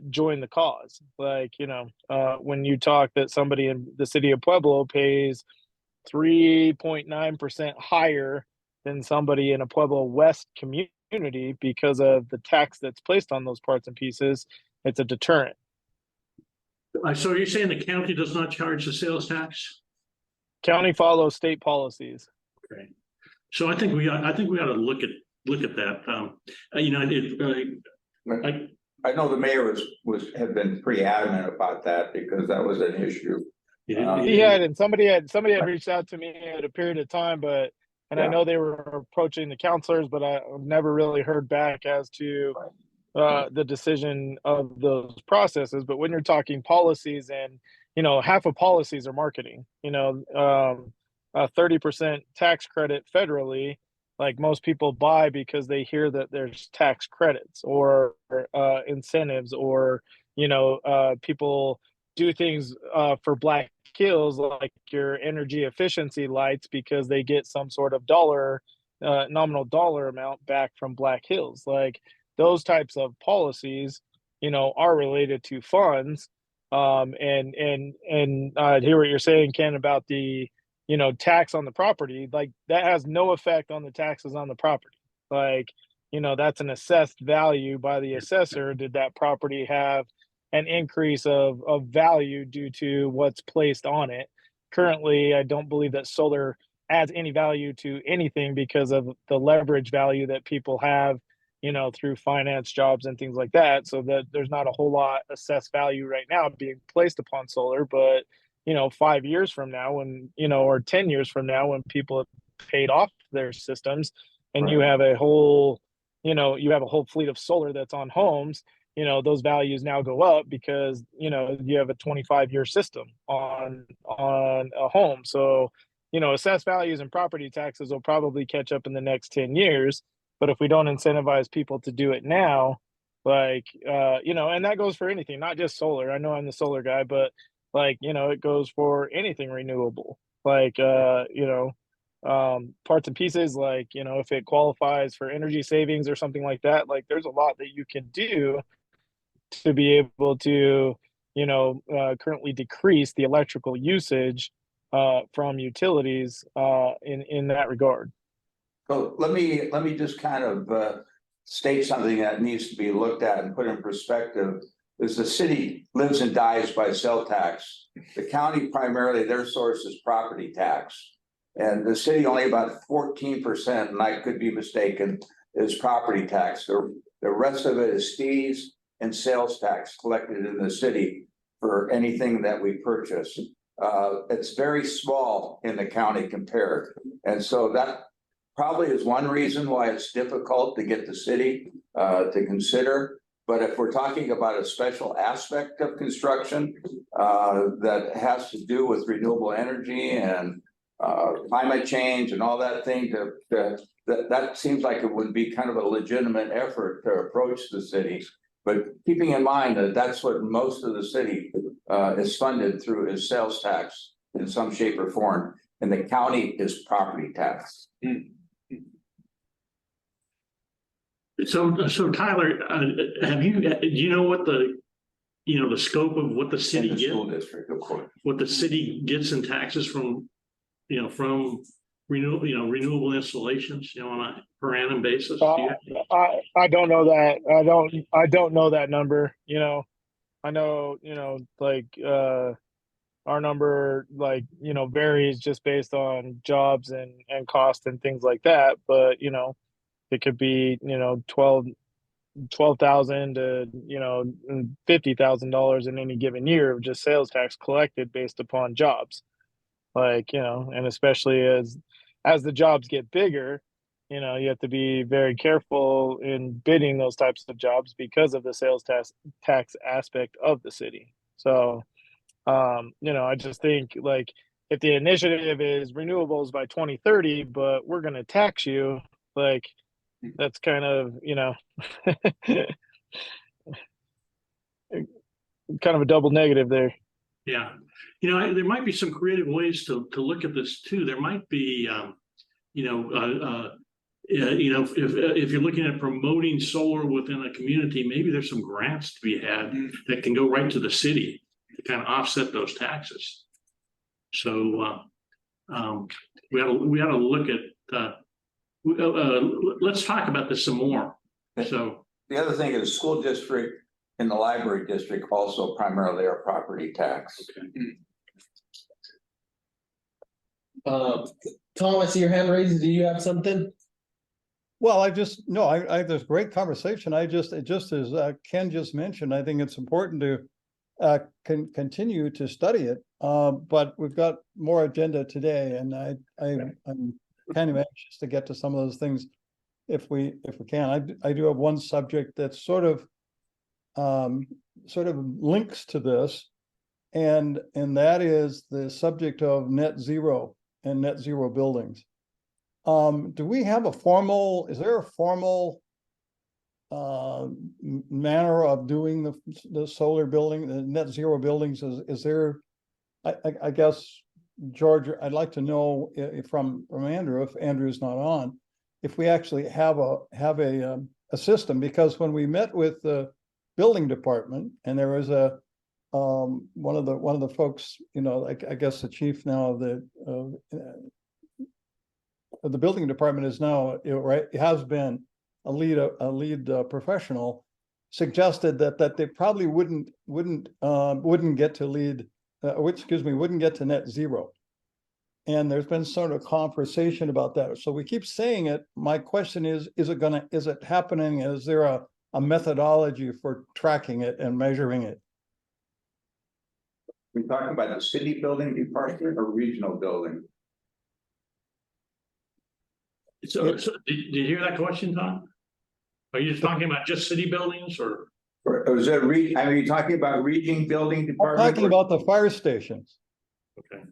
join the cause. Like, you know, when you talk that somebody in the city of Pueblo pays 3.9% higher than somebody in a Pueblo West community because of the tax that's placed on those parts and pieces, it's a deterrent. So you're saying the county does not charge the sales tax? County follows state policies. Okay. So I think we ought to look at that. You know, I know the mayor had been pretty adamant about that because that was an issue. He had, and somebody had reached out to me at a period of time, but, and I know they were approaching the counselors, but I've never really heard back as to the decision of those processes. But when you're talking policies, and, you know, half of policies are marketing, you know, a 30% tax credit federally, like most people buy because they hear that there's tax credits or incentives, or, you know, people do things for Black Hills, like your energy efficiency lights, because they get some sort of nominal dollar amount back from Black Hills. Like those types of policies, you know, are related to funds. And I hear what you're saying, Ken, about the, you know, tax on the property. Like that has no effect on the taxes on the property. Like, you know, that's an assessed value by the assessor. Did that property have an increase of value due to what's placed on it? Currently, I don't believe that solar adds any value to anything because of the leverage value that people have, you know, through finance jobs and things like that. So that there's not a whole lot assessed value right now being placed upon solar. But, you know, 5 years from now, when, you know, or 10 years from now, when people have paid off their systems and you have a whole, you know, you have a whole fleet of solar that's on homes, you know, those values now go up because, you know, you have a 25-year system on a home. So, you know, assessed values and property taxes will probably catch up in the next 10 years. But if we don't incentivize people to do it now, like, you know, and that goes for anything, not just solar. I know I'm the solar guy, but like, you know, it goes for anything renewable, like, you know, parts and pieces, like, you know, if it qualifies for energy savings or something like that, like there's a lot that you can do to be able to, you know, currently decrease the electrical usage from utilities in that regard. So let me just kind of state something that needs to be looked at and put in perspective. Is the city lives and dies by sales tax. The county primarily, their source is property tax. And the city only about 14%, and I could be mistaken, is property tax. The rest of it is fees and sales tax collected in the city for anything that we purchase. It's very small in the county compared. And so that probably is one reason why it's difficult to get the city to consider. But if we're talking about a special aspect of construction that has to do with renewable energy and climate change and all that thing, that seems like it would be kind of a legitimate effort to approach the city. But keeping in mind that that's what most of the city is funded through is sales tax in some shape or form, and the county is property tax. So Tyler, do you know what the scope of what the In city the gets, school district, of course. what the city gets in taxes from, from renewable installations, on a per annum basis? I don't know that. I don't know that number. I know, like our number, like, varies just based on jobs and cost and things like that. But, it could be, $12,000 to, $50,000 in any given year of just sales tax collected based upon jobs. Like, and especially as the jobs get bigger, you have to be very careful in bidding those types of jobs because of the sales tax aspect of the city. So, I just think, like, if the initiative is renewables by 2030, but we're going to tax you, like, that's kind of, kind of a double negative there. Yeah. There might be some creative ways to look at this too. There might be, if you're looking at promoting solar within a community, maybe there's some grants to be had that can go right to the city to kind of offset those taxes. So we ought to look at let's talk about this some more. So The other thing is school district and the library district also primarily are property tax. Tom, I see your hand raised. Do you have something? Well, there's great conversation. It just as Ken just mentioned, I think it's important to continue to study it. But we've got more agenda today, and I'm kind of anxious to get to some of those things if we can. I do have one subject that sort of links to this, and that is the subject of net zero and net zero buildings. Do we have is there a formal manner of doing the solar building, the net zero buildings? Is there, I guess, George, I'd like to know from Andrew, if Andrew's not on, if we actually have a system, because when we met with the building department, and there was one of the folks, I guess the chief now of the building department is now, right, has been a lead professional, suggested that they probably wouldn't get to wouldn't get to net zero. And there's been sort of conversation about that. So we keep saying it. My question is it happening? Is there a methodology for tracking it and measuring it? We talking about the city building department or regional building? So did you hear that question, Tom? Are you just talking about just city buildings, or is it are you talking about region building I'm department? talking about the fire stations. okay?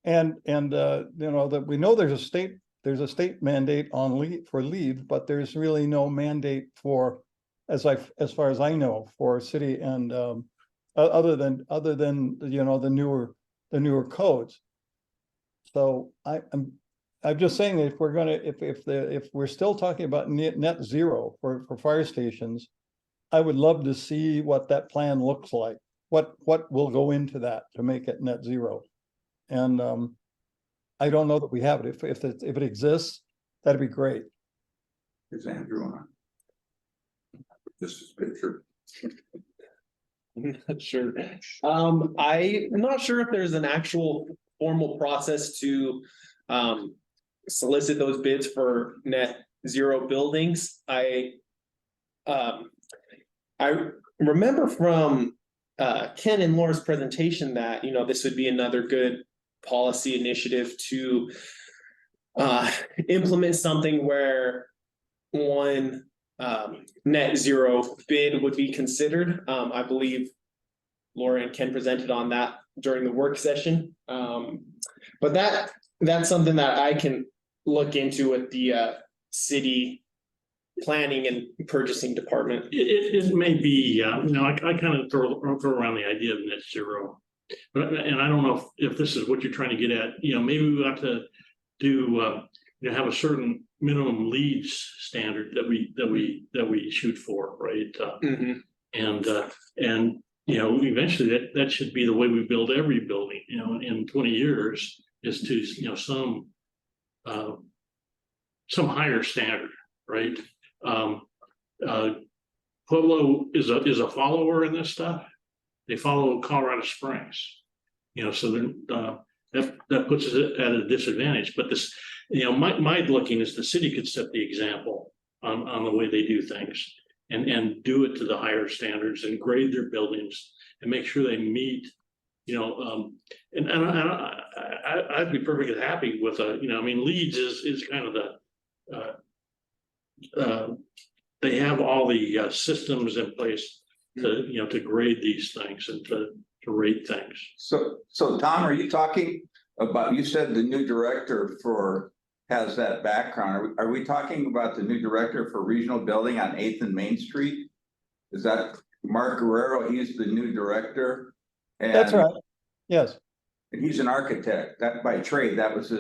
And that we know there's a state mandate for LEED, but there's really no mandate for, as far as I know, for city and other than the newer codes. So I'm just saying that if we're still talking about net zero for fire stations, I would love to see what that plan looks like. What will go into that to make it net zero? And I don't know that we have it. If it exists, that'd be great. Is Andrew on? This is picture. Sure. I'm not sure if there's an actual formal process to solicit those bids for net zero buildings. I remember from Ken and Laura's presentation that this would be another good policy initiative to implement something where one net zero bid would be considered. I believe Laura and Ken presented on that during the work session. But that's something that I can look into with the city planning and purchasing department. It may be, I kind of throw around the idea of net zero, and I don't know if this is what you're trying to get at. Maybe we have to do have a certain minimum LEED standard that we shoot for, right? And eventually that should be the way we build every building. In 20 years is to some higher standard, right? Pueblo is a follower in this stuff. They follow Colorado Springs, so then that puts us at a disadvantage. But this, my looking is the city could set the example on the way they do things and do it to the higher standards and grade their buildings and make sure they meet, and I'd be perfectly happy with LEEDs is kind of the they have all the systems in place to grade these things and to rate things. So Tom, are you talking about, you said the new director has that background. Are we talking about the new director for regional building on 8th and Main Street? Is that Mark Guerrero? He's the new director. And that's right. Yes. he's an architect, that by trade, that was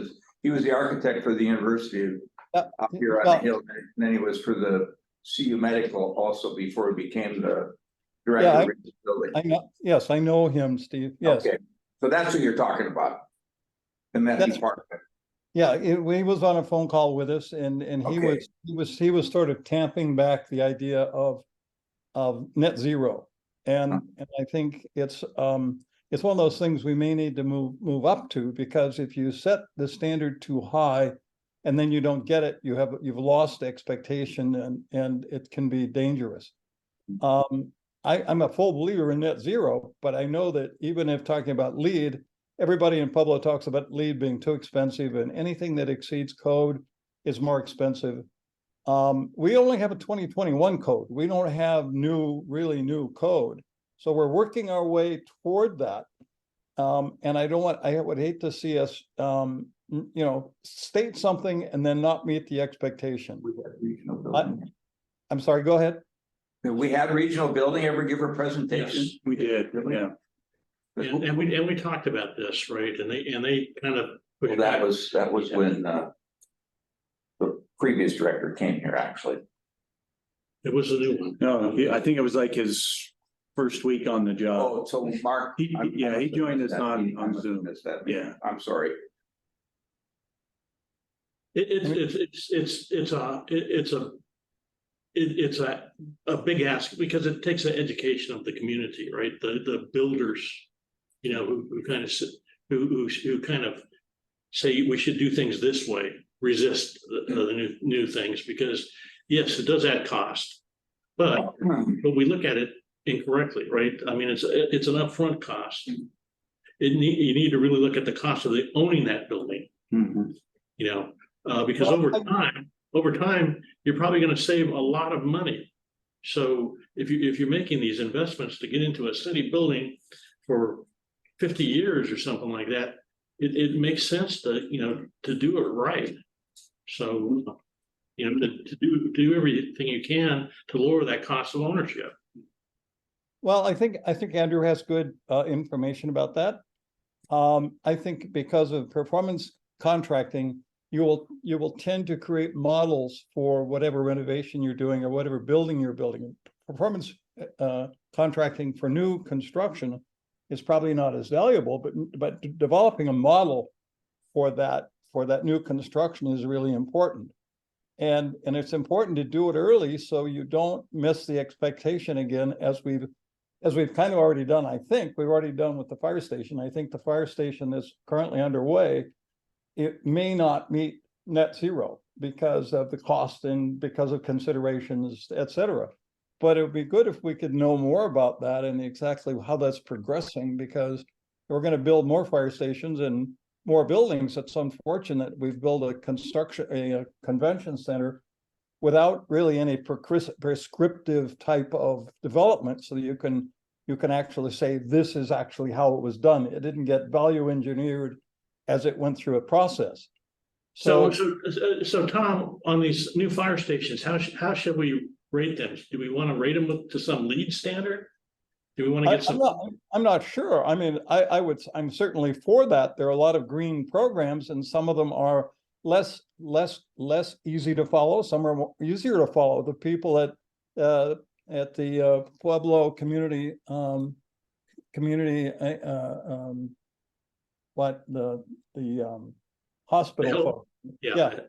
he was the architect for the university Yeah, up here on well- the hill, and then he was for the CU Medical also before he became the director Yeah, of the building. I know, yes, I know him, Steve, yes. Okay, so that's what you're talking about. And that That's- department. Yeah, he was on a phone call with us and he Okay. was sort of tamping back the idea of net zero. And I think it's one of those things we may need to move up to, because if you set the standard too high and then you don't get it, you've lost expectation and it can be dangerous. I'm a full believer in net zero, but I know that even if talking about LEED, everybody in Pueblo talks about LEED being too expensive, and anything that exceeds code is more expensive. We only have a 2021 code. We don't have really new code. So we're working our way toward that. And I would hate to see us, state something and then not meet the expectation. We had regional building. I'm sorry, go ahead. Did we have regional building ever give a presentation? Yes. We did, yeah. And we talked about this, right? And they kind of. Well, that was when the previous director came here, actually. It was a new one. No, I think it was like his first week on the job. Oh, so Mark. He joined us on Zoom. Missed that Yeah. meeting. I'm sorry. It's a big ask, because it takes the education of the community, right? The builders, who kind of who kind of say we should do things this way, resist the new things, because yes, it does add cost, but we look at it incorrectly, right? I mean, it's an upfront cost. You need to really look at the cost of owning that building, because over time, you're probably going to save a lot of money. So if you're making these investments to get into a city building for 50 years or something like that, it makes sense to do it right. So to do everything you can to lower that cost of ownership. Well, I think Andrew has good information about that. I think because of performance contracting, you will tend to create models for whatever renovation you're doing or whatever building you're building. Performance contracting for new construction is probably not as valuable, but developing a model for that new construction is really important. And it's important to do it early so you don't miss the expectation again, as we've kind of already done. I think we've already done with the fire station. I think the fire station is currently underway. It may not meet net zero because of the cost and because of considerations, et cetera. But it would be good if we could know more about that and exactly how that's progressing, because we're going to build more fire stations and more buildings. It's unfortunate we've built a convention center without really any prescriptive type of development, so that you can actually say this is actually how it was done. It didn't get value engineered as it went through a process. So Tom, on these new fire stations, how should we rate them? Do we want to rate them to some LEED standard? Do we want to get some? I'm not sure. I mean, I'm certainly for that. There are a lot of green programs, and some of them are less easy to follow. Some are easier to follow. The people at the Pueblo community hospital folks. Yeah.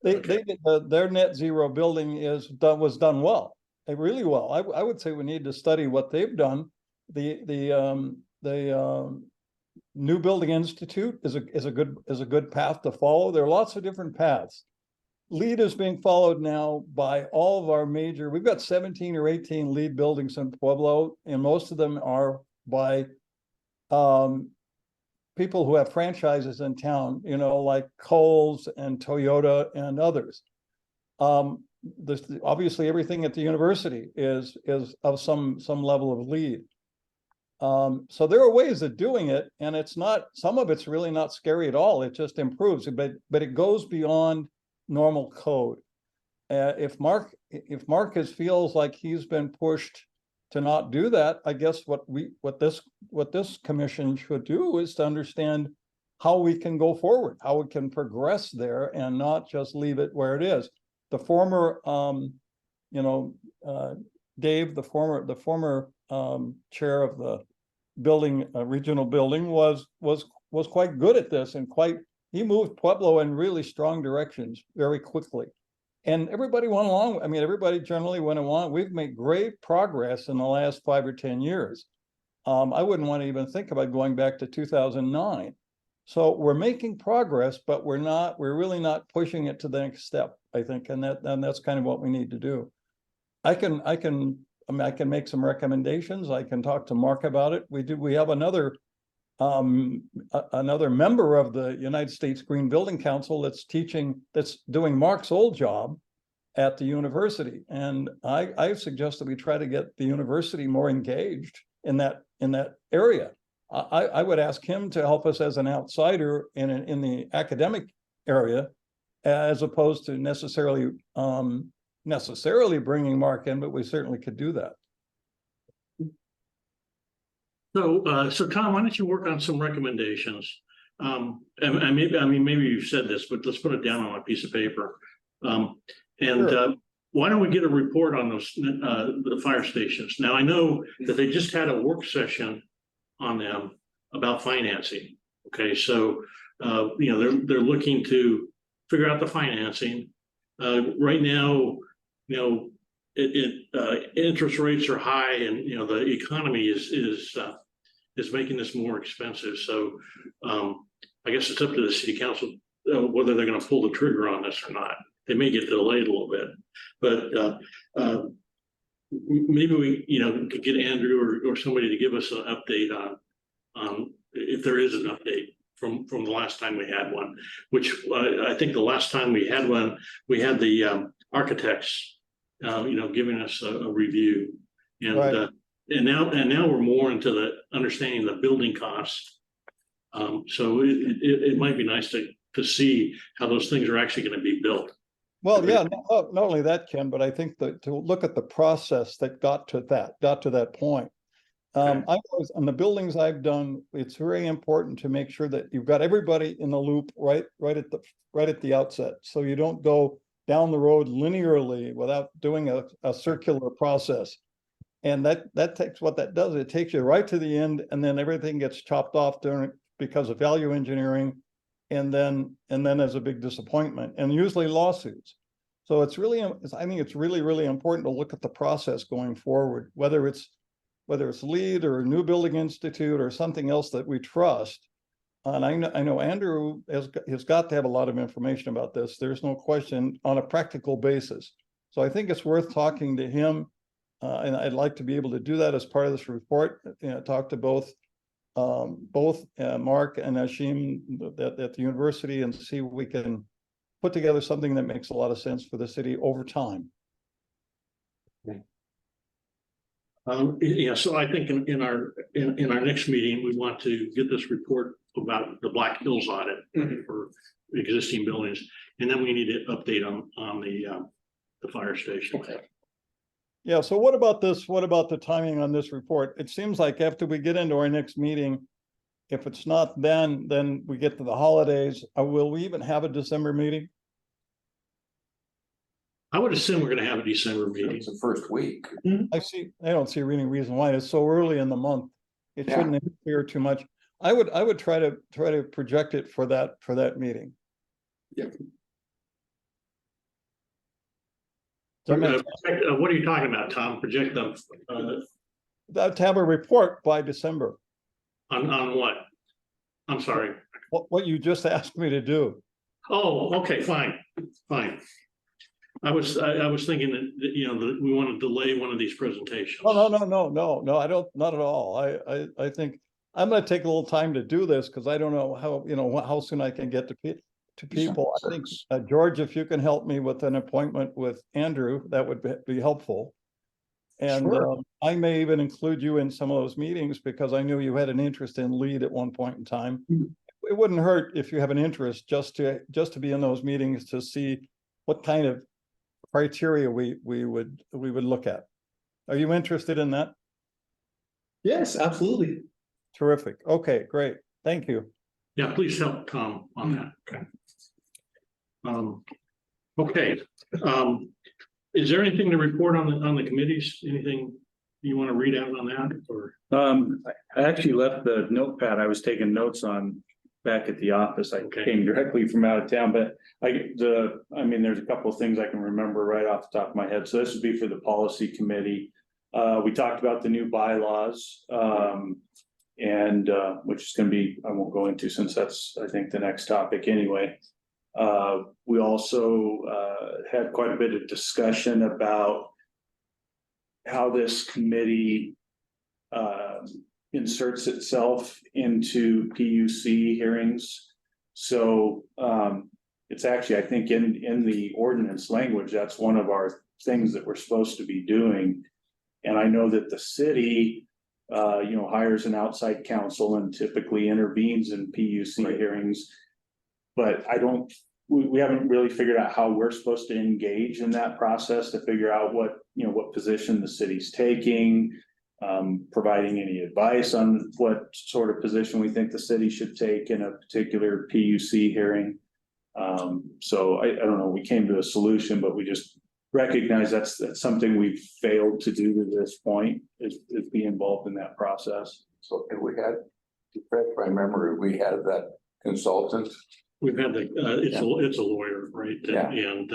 They did their net zero building was done well. Really well. I would say we need to study what they've done. The New Building Institute is a good path to follow. There are lots of different paths. LEED is being followed now by all of our major. We've got 17 or 18 LEED buildings in Pueblo, and most of them are by people who have franchises in town, like Kohl's and Toyota and others. Obviously everything at the university is of some level of LEED. So there are ways of doing it, and some of it's really not scary at all. It just improves, but it goes beyond normal code. If Marcus feels like he's been pushed to not do that, I guess what this commission should do is to understand how we can go forward, how we can progress there and not just leave it where it is. The former, you know, Dave, the former chair of the building, regional building was quite good at this and he moved Pueblo in really strong directions very quickly. And everybody went along. I mean, everybody generally went along. We've made great progress in the last 5 or 10 years. I wouldn't want to even think about going back to 2009. So we're making progress, but we're really not pushing it to the next step, I think, and that's kind of what we need to do. I can make some recommendations. I can talk to Mark about it. We have another member of the United States Green Building Council that's doing Mark's old job at the university. And I suggest that we try to get the university more engaged in that area. I would ask him to help us as an outsider in the academic area, as opposed to necessarily bringing Mark in, but we certainly could do that. So Tom, why don't you work on some recommendations? And maybe you've said this, but let's put it down on a piece of paper. Sure. Why don't we get a report on those, the fire stations? Now, I know that they just had a work session on them about financing. Okay, so, you know, they're looking to figure out the financing. Right now, you know, interest rates are high and, you know, the economy is making this more expensive. So I guess it's up to the city council whether they're going to pull the trigger on this or not. They may get delayed a little bit, but maybe we, you know, could get Andrew or somebody to give us an update on if there is an update from the last time we had one, which I think the last time we had one, we had the architects, you know, giving us a review, and Right. And now we're more into the understanding the building costs. So it might be nice to see how those things are actually going to be built. Well, yeah, not only that, Ken, but I think that to look at the process that got to that point. I was on the buildings I've done, it's very important to make sure that you've got everybody in the loop right at the outset. So you don't go down the road linearly without doing a circular process. And that takes what that does. It takes you right to the end, and then everything gets chopped off because of value engineering, and then there's a big disappointment and usually lawsuits. So I think it's really, really important to look at the process going forward, whether it's LEED or New Building Institute or something else that we trust. And I know Andrew has got to have a lot of information about this. There's no question, on a practical basis. So I think it's worth talking to him. And I'd like to be able to do that as part of this report. You know, talk to both Mark and Ashim at the university and see if we can put together something that makes a lot of sense for the city over time. Yeah, so I think in our next meeting, we want to get this report about the Black Hills audit for existing buildings, and then we need to update on the fire station. Okay. Yeah, so what about this? What about the timing on this report? It seems like after we get into our next meeting, if it's not then we get to the holidays. Will we even have a December meeting? I would assume we're going to have a December meeting. It's the first week. I don't see any reason why. It's so early in the month. It Yeah. shouldn't interfere too much. I would try to project it for that meeting. Yeah. Does that make sense? What are you talking about, Tom? Project them To have a report by December. on what? I'm sorry. What you just asked me to do. Oh, okay, fine. I was thinking that, you know, that we want to delay one of these presentations. No, I don't, not at all. I think I'm gonna take a little time to do this because I don't know how soon I can get to people. I think, George, if you can help me with an appointment with Andrew, that would be helpful. And Sure. I may even include you in some of those meetings because I knew you had an interest in LEED at one point in time. It wouldn't hurt if you have an interest just to be in those meetings to see what kind of criteria we would look at. Are you interested in that? Yes, absolutely. Terrific. Okay, great. Thank you. Yeah, please help Tom on that. Okay. Okay, is there anything to report on the committees? Anything you want to read out on that or? I actually left the notepad I was taking notes on back at the office. I Okay. came directly from out of town, but there's a couple of things I can remember right off the top of my head. So this would be for the policy committee. We talked about the new bylaws, and which is gonna be, I won't go into since that's, I think, the next topic anyway. We also had quite a bit of discussion about how this committee inserts itself into PUC hearings. So it's actually, I think, in the ordinance language, that's one of our things that we're supposed to be doing. And I know that the city, hires an outside counsel and typically intervenes in PUC hearings. But we haven't really figured out how we're supposed to engage in that process to figure out what position the city's taking, providing any advice on what sort of position we think the city should take in a particular PUC hearing. So I don't know, we came to a solution, but we just recognize that's something we've failed to do to this point, is be involved in that process. So we had, to refresh my memory, we had that consultant. We've had it's a lawyer, right? Yeah. And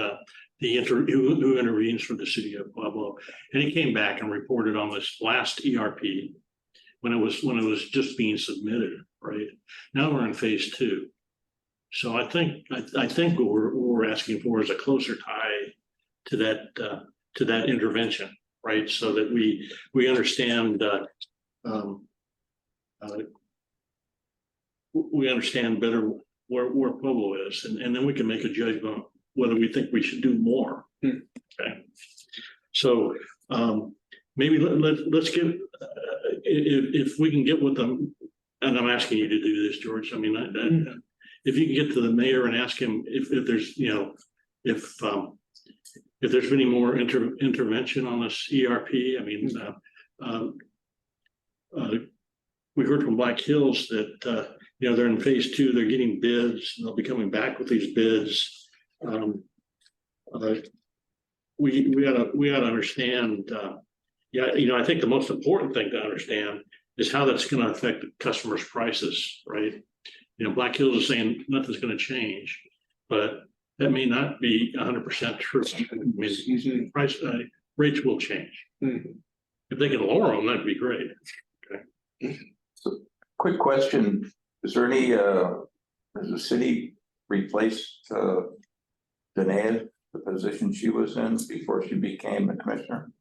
who intervenes for the city of Pueblo. And he came back and reported on this last ERP when it was just being submitted, right? Now we're in phase 2. So I think what we're asking for is a closer tie to that intervention, right? So that we understand we understand better where Pueblo is, and then we can make a judgment whether we think we should do more. Okay. So maybe let's get if we can get with them, and I'm asking you to do this, George. I mean, if you can get to the mayor and ask him if there's if there's any more intervention on this ERP. I mean, we heard from Black Hills that they're in phase 2. They're getting bids. And they'll be coming back with these bids. We gotta understand. I think the most important thing to understand is how that's going to affect the customers' prices, right? Black Hills is saying nothing's going to change, but that may not be 100% true. I mean, price rates will change. If they can lower them, that'd be great. Okay. So, quick question: is there any? Has the city replaced Danae, the position she was in before she became a commissioner?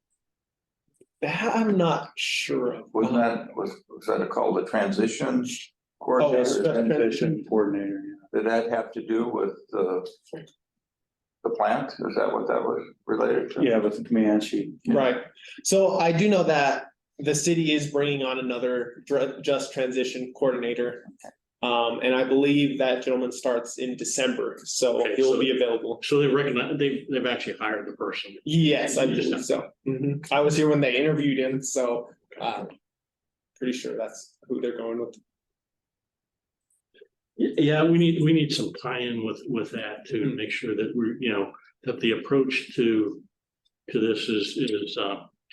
That I'm not sure of. Was that called a transition coordinator? Transition coordinator. Did that have to do with the plant? Is that what that was related to? Yeah, with the command sheet. Right. So I do know that the city is bringing on another just transition coordinator. And I believe that gentleman starts in December, so Okay, he will so- be available. So they've actually hired the person. Yes, I believe so. I was here when they interviewed him, so pretty sure that's who they're going with. Yeah, we need some tie-in with that to make sure that that the approach to this is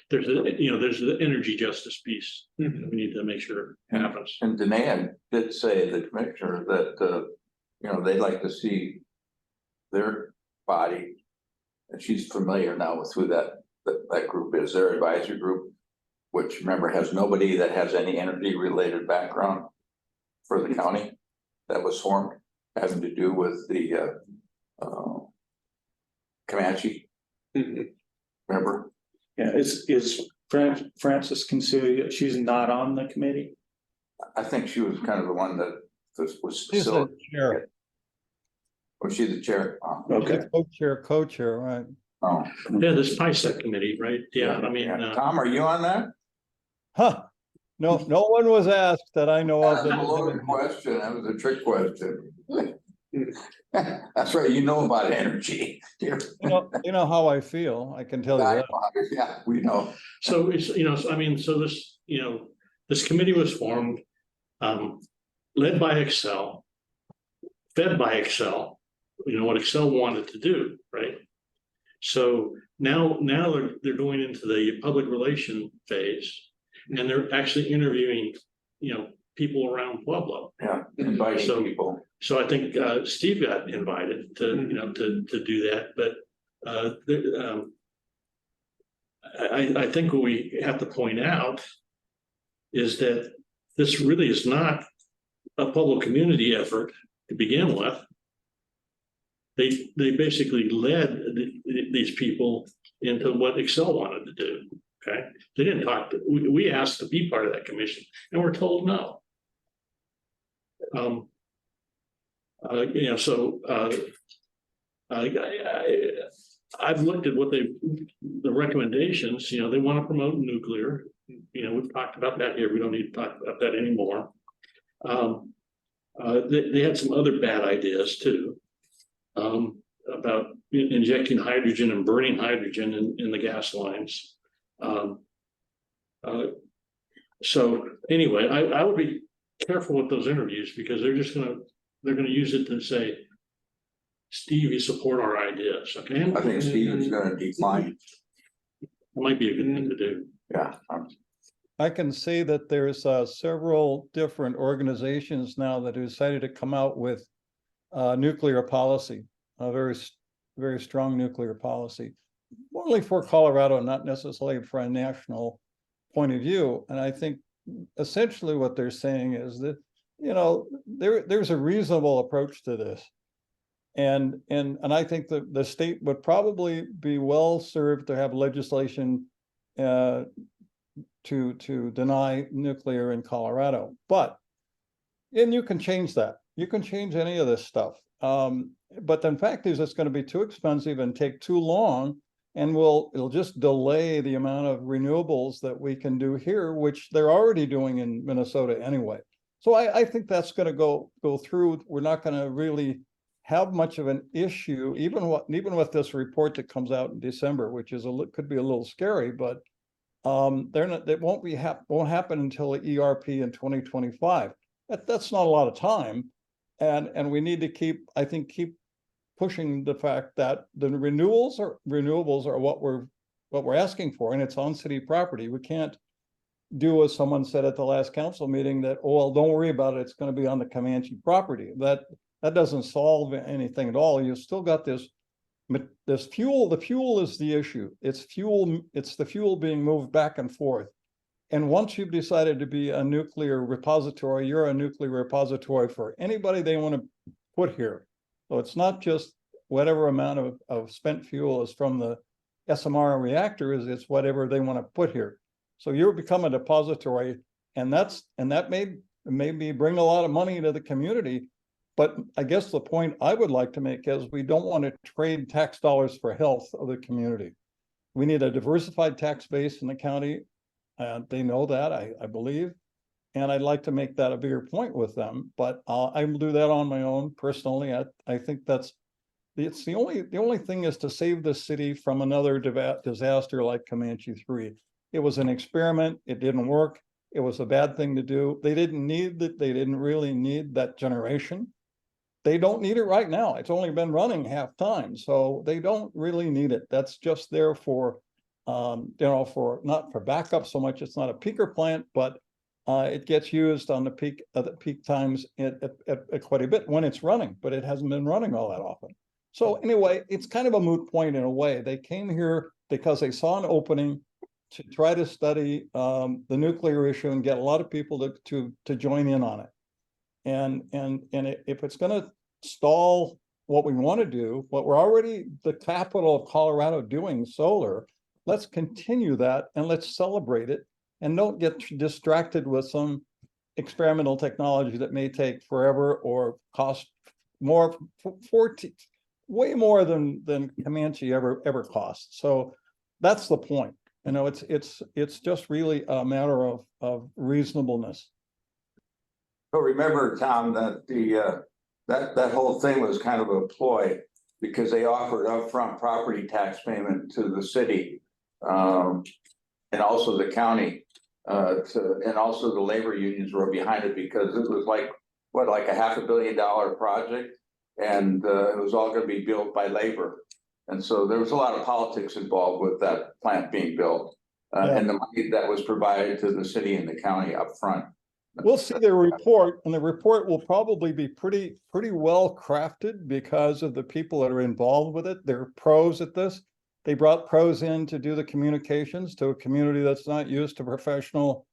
there's the energy justice piece that we need to make sure happens. And Danae did say, the commissioner, that they'd like to see their body, and she's familiar now with who that group is, their advisory group, which, remember, has nobody that has any energy related background for the county. That was formed, having to do with the Comanche. Remember? Yeah, is Francis Consiglio, she's not on the committee? I think she was kind of the one that was She's the chair. Was she the chair? Oh, Okay. Co-chair, right? oh. Yeah, this PISA committee, right? Yeah, I mean, Tom, are you on that? Huh, no one was asked that I know of. That's a loaded question. That was a trick question. That's right. You know about energy. You know how I feel, I can tell you that. Yeah, we know. so it's so this this committee was formed, led by Excel, fed by Excel, what Excel wanted to do, right? So now they're going into the public relation phase, and they're actually interviewing, people around Pueblo. Yeah, inviting So- people. So I think Steve got invited to, to do that, but I think what we have to point out is that this really is not a Pueblo community effort to begin with. They basically led these people into what Excel wanted to do. Okay, they didn't talk. We asked to be part of that commission, and we're told no. I've looked at what the recommendations. They want to promote nuclear. We've talked about that here. We don't need to talk about that anymore. They had some other bad ideas too. About injecting hydrogen and burning hydrogen in the gas lines. So anyway, I would be careful with those interviews, because they're gonna use it to say, Steve, you support our ideas, okay? I think Steven's gonna decline. It might be a good thing to do. Yeah. I can say that there's several different organizations now that have decided to come out with nuclear policy, a very strong nuclear policy, only for Colorado, not necessarily for a national point of view. And I think essentially what they're saying is that, there's a reasonable approach to this. And I think that the state would probably be well served to have legislation to deny nuclear in Colorado. And you can change that. You can change any of this stuff. But the fact is, it's going to be too expensive and take too long, and it'll just delay the amount of renewables that we can do here, which they're already doing in Minnesota anyway. So I think that's going to go through. We're not going to really have much of an issue, even with this report that comes out in December, which could be a little scary, but it won't happen until the ERP in 2025. That's not a lot of time, and we need to keep pushing the fact that the renewables are what we're asking for, and it's on city property. We can't do as someone said at the last council meeting that, oh, well, don't worry about it, it's going to be on the Comanche property. That doesn't solve anything at all. You've still got this fuel. The fuel is the issue. It's the fuel being moved back and forth. And once you've decided to be a nuclear repository, you're a nuclear repository for anybody they want to put here. So it's not just whatever amount of spent fuel is from the SMR reactors, it's whatever they want to put here. So you become a depository, and that may maybe bring a lot of money to the community. But I guess the point I would like to make is we don't want to trade tax dollars for health of the community. We need a diversified tax base in the county. They know that, I believe. And I'd like to make that a bigger point with them, but I will do that on my own personally. I think it's the only thing is to save the city from another disaster like Comanche 3. It was an experiment. It didn't work. It was a bad thing to do. They didn't really need that generation. They don't need it right now. It's only been running half time, so they don't really need it. That's just there for, for not for backup so much. It's not a peaker plant, but it gets used on the peak times at quite a bit when it's running, but it hasn't been running all that often. So anyway, it's kind of a moot point in a way. They came here because they saw an opening to try to study the nuclear issue and get a lot of people to join in on it. And if it's going to stall what we want to do, what we're already the capital of Colorado doing solar, let's continue that and let's celebrate it, and don't get distracted with some experimental technology that may take forever or cost more, way more than Comanche ever cost. So that's the point. It's just really a matter of reasonableness. But remember, Tom, that that whole thing was kind of a ploy, because they offered upfront property tax payment to the city, and also the county, and also the labor unions were behind it, because it was like $500 million project, And it was all gonna be built by labor. And so there was a lot of politics involved with that plant being built. And the money that was provided to the city and the county up front. We'll see their report, and the report will probably be pretty well crafted because of the people that are involved with it. They're pros at this. They brought pros in to do the communications to a community that's not used to professional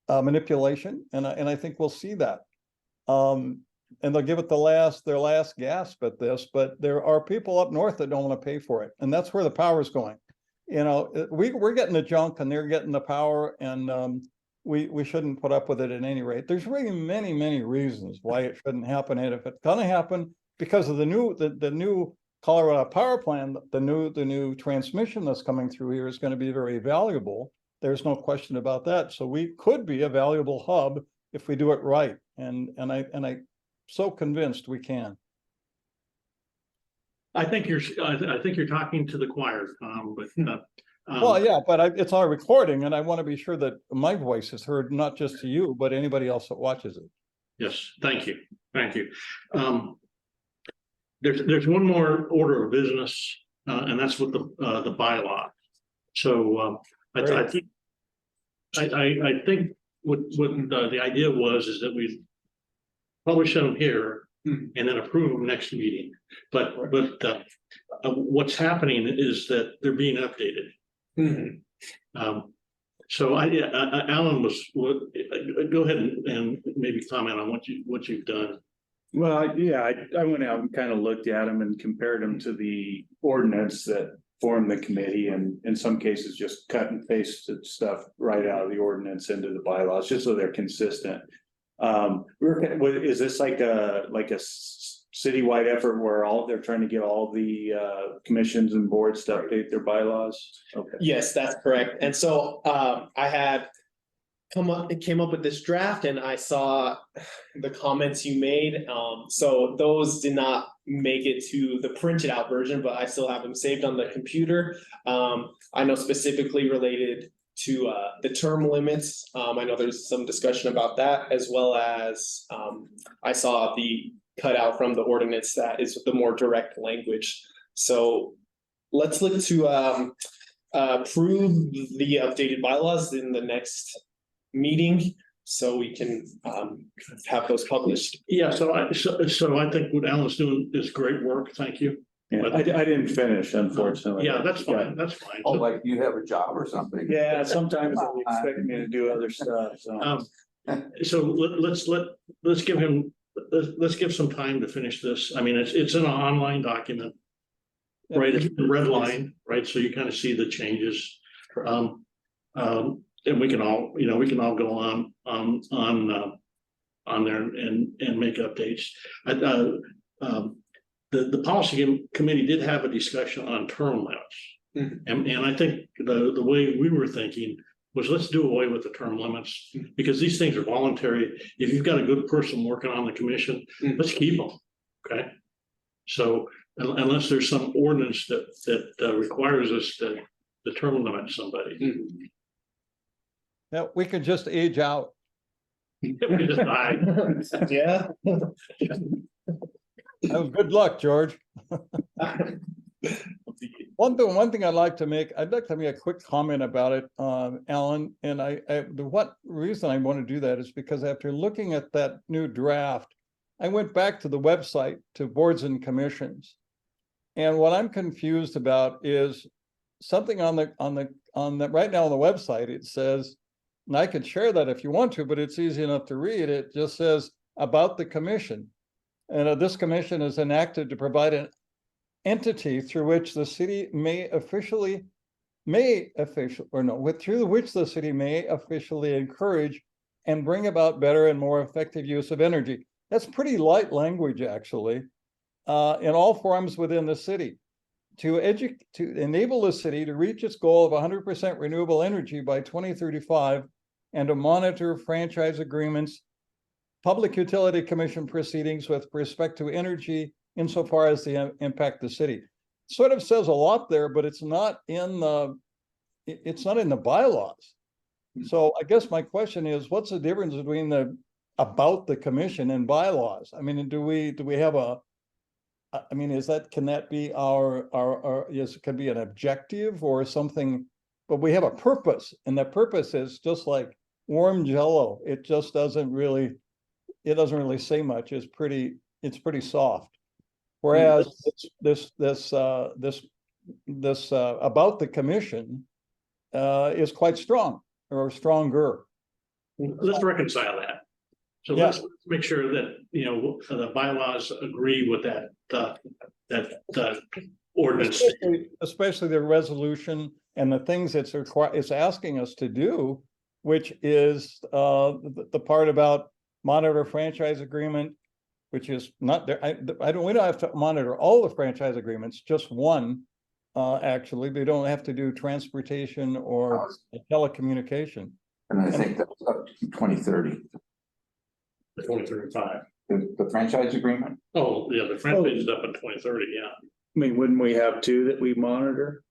manipulation, and I think we'll see that. And they'll give it their last gasp at this, but there are people up north that don't want to pay for it, and that's where the power is going. You know, we're getting the junk and they're getting the power, and we shouldn't put up with it at any rate. There's really many reasons why it shouldn't happen, and if it's gonna happen because of the new Colorado power plant, the new transmission that's coming through here is going to be very valuable. There's no question about that. So we could be a valuable hub if we do it right, and I'm so convinced we can. I think you're talking to the choir, Tom, but. Well, yeah, but it's our recording, and I want to be sure that my voice is heard, not just to you, but anybody else that watches it. Yes, thank you. There's one more order of business, and that's with the bylaw. So I think what the idea is that we publish them here and then approve them next meeting. But what's happening is that they're being updated. So Alan go ahead and maybe comment on what you've done. Well, I went out and kind of looked at them and compared them to the ordinance that formed the committee, and in some cases just cut and pasted stuff right out of the ordinance into the bylaws, just so they're consistent. Is this like a citywide effort where they're trying to get all the commissions and boards to update their bylaws? Okay. Yes, that's correct. And so I had came up with this draft, and I saw the comments you made. So those did not make it to the printed out version, but I still have them saved on the computer. I know specifically related to the term limits. I know there's some discussion about that, as well as I saw the cutout from the ordinance that is the more direct language. So let's look to approve the updated bylaws in the next meeting, so we can have those published. Yeah, so I think what Alan's doing is great work. Thank you. Yeah, I didn't finish, unfortunately. Yeah, that's fine. That's fine. Oh, like you have a job or something? Yeah, sometimes they expect me to do other stuff, so. So let's give some time to finish this. I mean, it's in an online document, right? It's red line, right? So you kind of see the changes. And we can all go on there and make updates. The policy committee did have a discussion on term limits. And I think the way we were thinking was, let's do away with the term limits, because these things are voluntary. If you've got a good person working on the commission, let's keep them. Okay. So unless there's some ordinance that requires us to term limit somebody. Yeah, we could just age out. We just die. Yeah. That was good luck, George. One thing I'd like to make a quick comment about it, Alan, and what reason I want to do that is because after looking at that new draft, I went back to the website to boards and commissions. And what I'm confused about is something on the right now on the website. It says, and I could share that if you want to, but it's easy enough to read. It just says about the commission. And this commission is enacted to provide an entity through which the city through which the city may officially encourage and bring about better and more effective use of energy. That's pretty light language, actually, in all forms within the city. To enable the city to reach its goal of 100% renewable energy by 2035, and to monitor franchise agreements, public utility commission proceedings with respect to energy insofar as they impact the city. It sort of says a lot there, but it's not in the bylaws. So I guess my question is, what's the difference between the about the commission and bylaws. I mean, do we have I mean, can that be our, yes, it could be an objective or something, but we have a purpose, and that purpose is just like warm jello. It just doesn't really say much. It's pretty soft. Whereas this about the commission is quite strong or stronger. Let's reconcile that. So Yeah. let's make sure that, you know, the bylaws agree with that ordinance. Especially the resolution and the things it's asking us to do, which is the part about monitor franchise agreement, which is not there. We don't have to monitor all the franchise agreements, just one. Actually, we don't have to do transportation or telecommunication. And I think that's up to 2030, 2035. the franchise agreement. Oh, yeah, the franchise is up in 2030, yeah. I mean, wouldn't we have two that we monitor?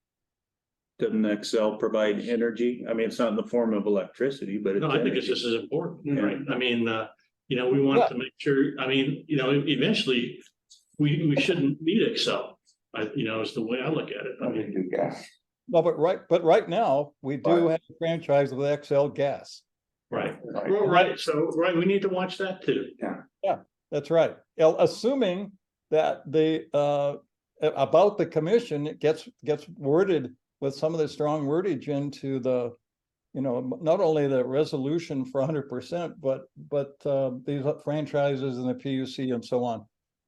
Doesn't Excel provide energy? I mean, it's not in the form of electricity, but it's. No, I think it's energy. just as important, Yeah. right? I mean, you know, we want to make sure, I mean, you know, eventually we shouldn't need Excel. You know, is the way I look at it. I I mean, do gas. No, but right now, we do have a franchise with XL Gas. right, Right. well, right, so, right, we need to watch that too. That's right. Assuming that the about the commission, it gets worded with some of the strong wordage into the, you know, not only the resolution for 100%, but these franchises and the PUC and so on.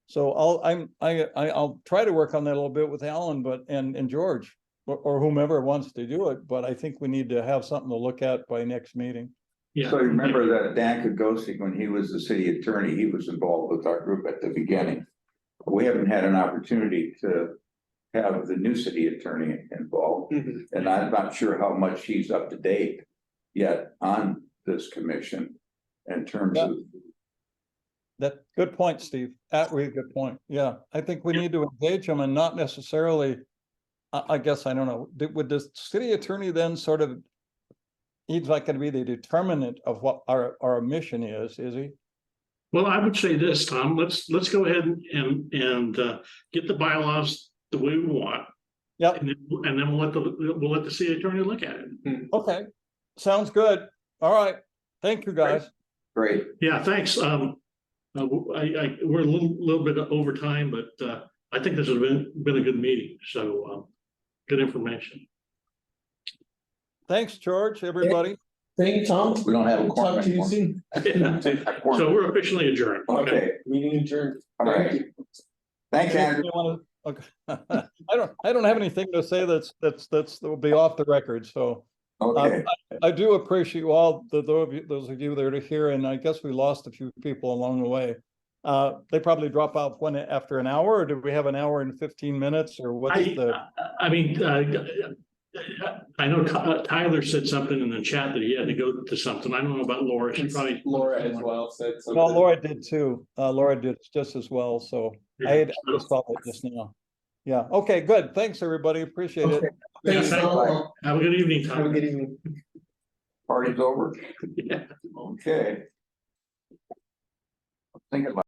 So I'll try to work on that a little bit with Alan, and George or whomever wants to do it. But I think we need to have something to look at by next meeting. Yeah. So remember that Dan Kagosik, when he was the city attorney, he was involved with our group at the beginning. We haven't had an opportunity to have the new city attorney involved, and I'm not sure how much he's up to date yet on this commission in terms of. That good point, Steve. That really good point. Yeah, I think we need to engage them and not necessarily. I guess I don't know. Would the city attorney then sort of? He's not going to be the determinant of what our mission is he? Well, I would say this, Tom, let's go ahead and get the bylaws the way we want. Yep. And then we'll let the city attorney look at it. Okay, sounds good. All right, thank you, guys. Great. Yeah, thanks. We're a little bit over time, but I think this has been a good meeting. So good information. Thanks, George, everybody. Thank you, Tom. We don't have a quorum Talk to you anymore. soon. So we're officially adjourned. Okay, Meeting adjourned. all right. Thanks, Andrew. Okay. I don't have anything to say that will be off the record, so. Okay, I do appreciate you all, those of you that are here, and I guess we lost a few people along the way. They probably drop out after an hour, or do we have an hour and 15 minutes, or what's the? I mean, I know Tyler said something in the chat that he had to go to something. I don't know about Laura. She probably. Laura as well said something. No, Laura did too. Laura did just as well, so I just saw it just now. Yeah, okay, good. Thanks, everybody. Appreciate it. Okay. Thanks, Yeah, Tom. Have a good evening, Tom. Have a good evening. party's over. Yeah. Okay. Think about